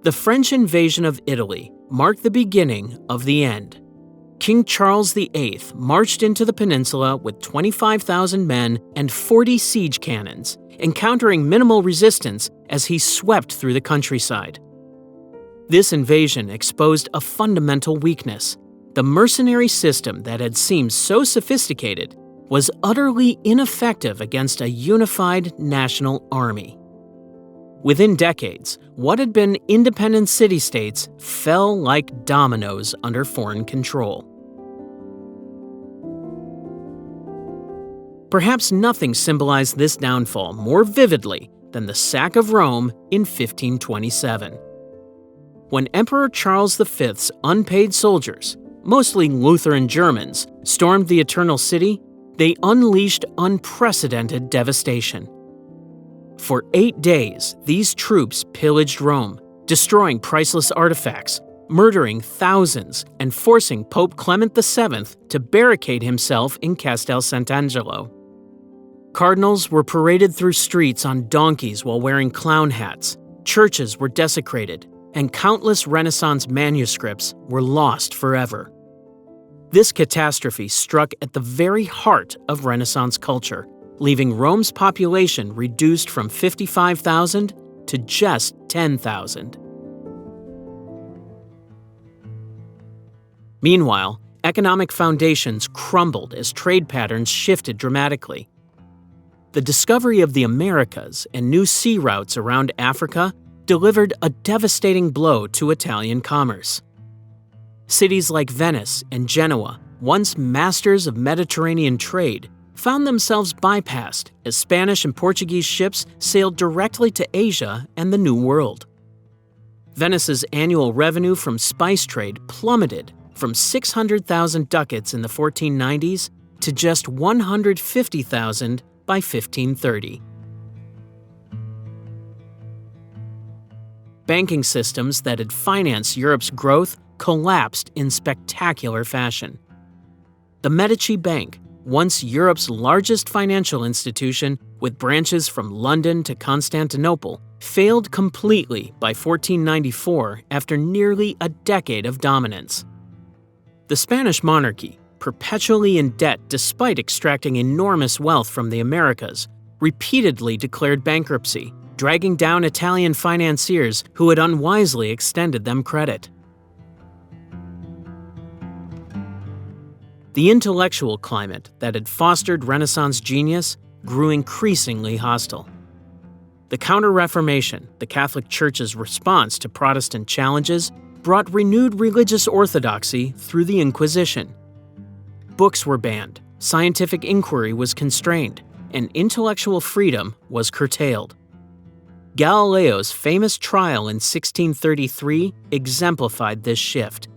The French invasion of Italy marked the beginning of the end. King Charles VIII marched into the peninsula with 25,000 men and 40 siege cannons, encountering minimal resistance as he swept through the countryside. This invasion exposed a fundamental weakness. The mercenary system that had seemed so sophisticated was utterly ineffective against a unified national army. Within decades, what had been independent city-states fell like dominoes under foreign control. Perhaps nothing symbolized this downfall more vividly than the sack of Rome in 1527. When Emperor Charles V's unpaid soldiers, mostly Lutheran Germans, stormed the Eternal City, they unleashed unprecedented devastation. For 8 days, these troops pillaged Rome, destroying priceless artifacts, murdering thousands, and forcing Pope Clement VII to barricade himself in Castel Sant'Angelo. Cardinals were paraded through streets on donkeys while wearing clown hats, churches were desecrated, and countless Renaissance manuscripts were lost forever. This catastrophe struck at the very heart of Renaissance culture, leaving Rome's population reduced from 55,000 to just 10,000. Meanwhile, economic foundations crumbled as trade patterns shifted dramatically. The discovery of the Americas and new sea routes around Africa delivered a devastating blow to Italian commerce. Cities like Venice and Genoa, once masters of Mediterranean trade, found themselves bypassed as Spanish and Portuguese ships sailed directly to Asia and the New World. Venice's annual revenue from spice trade plummeted from 600,000 ducats in the 1490s to just 150,000 by 1530. Banking systems that had financed Europe's growth collapsed in spectacular fashion. The Medici Bank, once Europe's largest financial institution with branches from London to Constantinople, failed completely by 1494 after nearly a decade of dominance. The Spanish monarchy, perpetually in debt despite extracting enormous wealth from the Americas, repeatedly declared bankruptcy, dragging down Italian financiers who had unwisely extended them credit. The intellectual climate that had fostered Renaissance genius grew increasingly hostile. The Counter-Reformation, the Catholic Church's response to Protestant challenges, brought renewed religious orthodoxy through the Inquisition. Books were banned, scientific inquiry was constrained, and intellectual freedom was curtailed. Galileo's famous trial in 1633 exemplified this shift.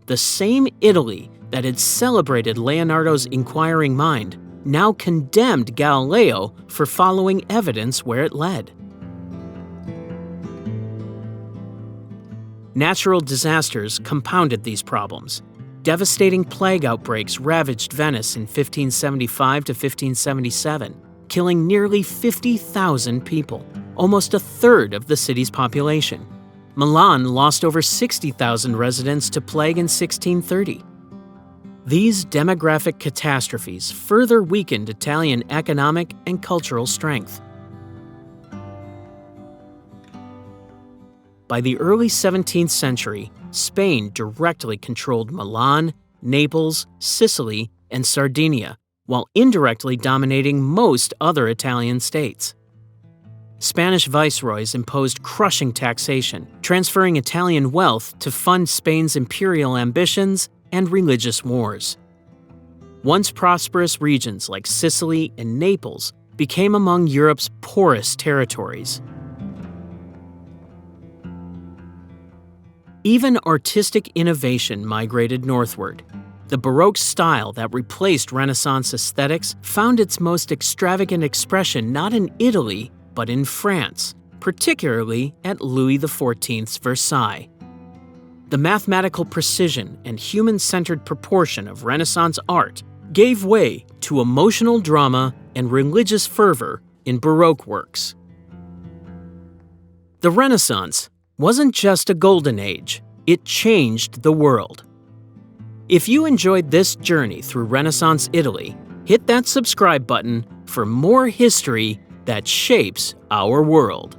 The same Italy that had celebrated Leonardo's inquiring mind now condemned Galileo for following evidence where it led. Natural disasters compounded these problems. Devastating plague outbreaks ravaged Venice in 1575 to 1577, killing nearly 50,000 people, almost a third of the city's population. Milan lost over 60,000 residents to plague in 1630. These demographic catastrophes further weakened Italian economic and cultural strength. By the early 17th century, Spain directly controlled Milan, Naples, Sicily, and Sardinia, while indirectly dominating most other Italian states. Spanish viceroys imposed crushing taxation, transferring Italian wealth to fund Spain's imperial ambitions and religious wars. Once prosperous regions like Sicily and Naples became among Europe's poorest territories. Even artistic innovation migrated northward. The Baroque style that replaced Renaissance aesthetics found its most extravagant expression not in Italy, but in France, particularly at Louis XIV's Versailles. The mathematical precision and human-centered proportion of Renaissance art gave way to emotional drama and religious fervor in Baroque works. The Renaissance, wasn't just a golden age, it changed the world. If you enjoyed this journey through Renaissance Italy, hit that subscribe button for more history that shapes our world.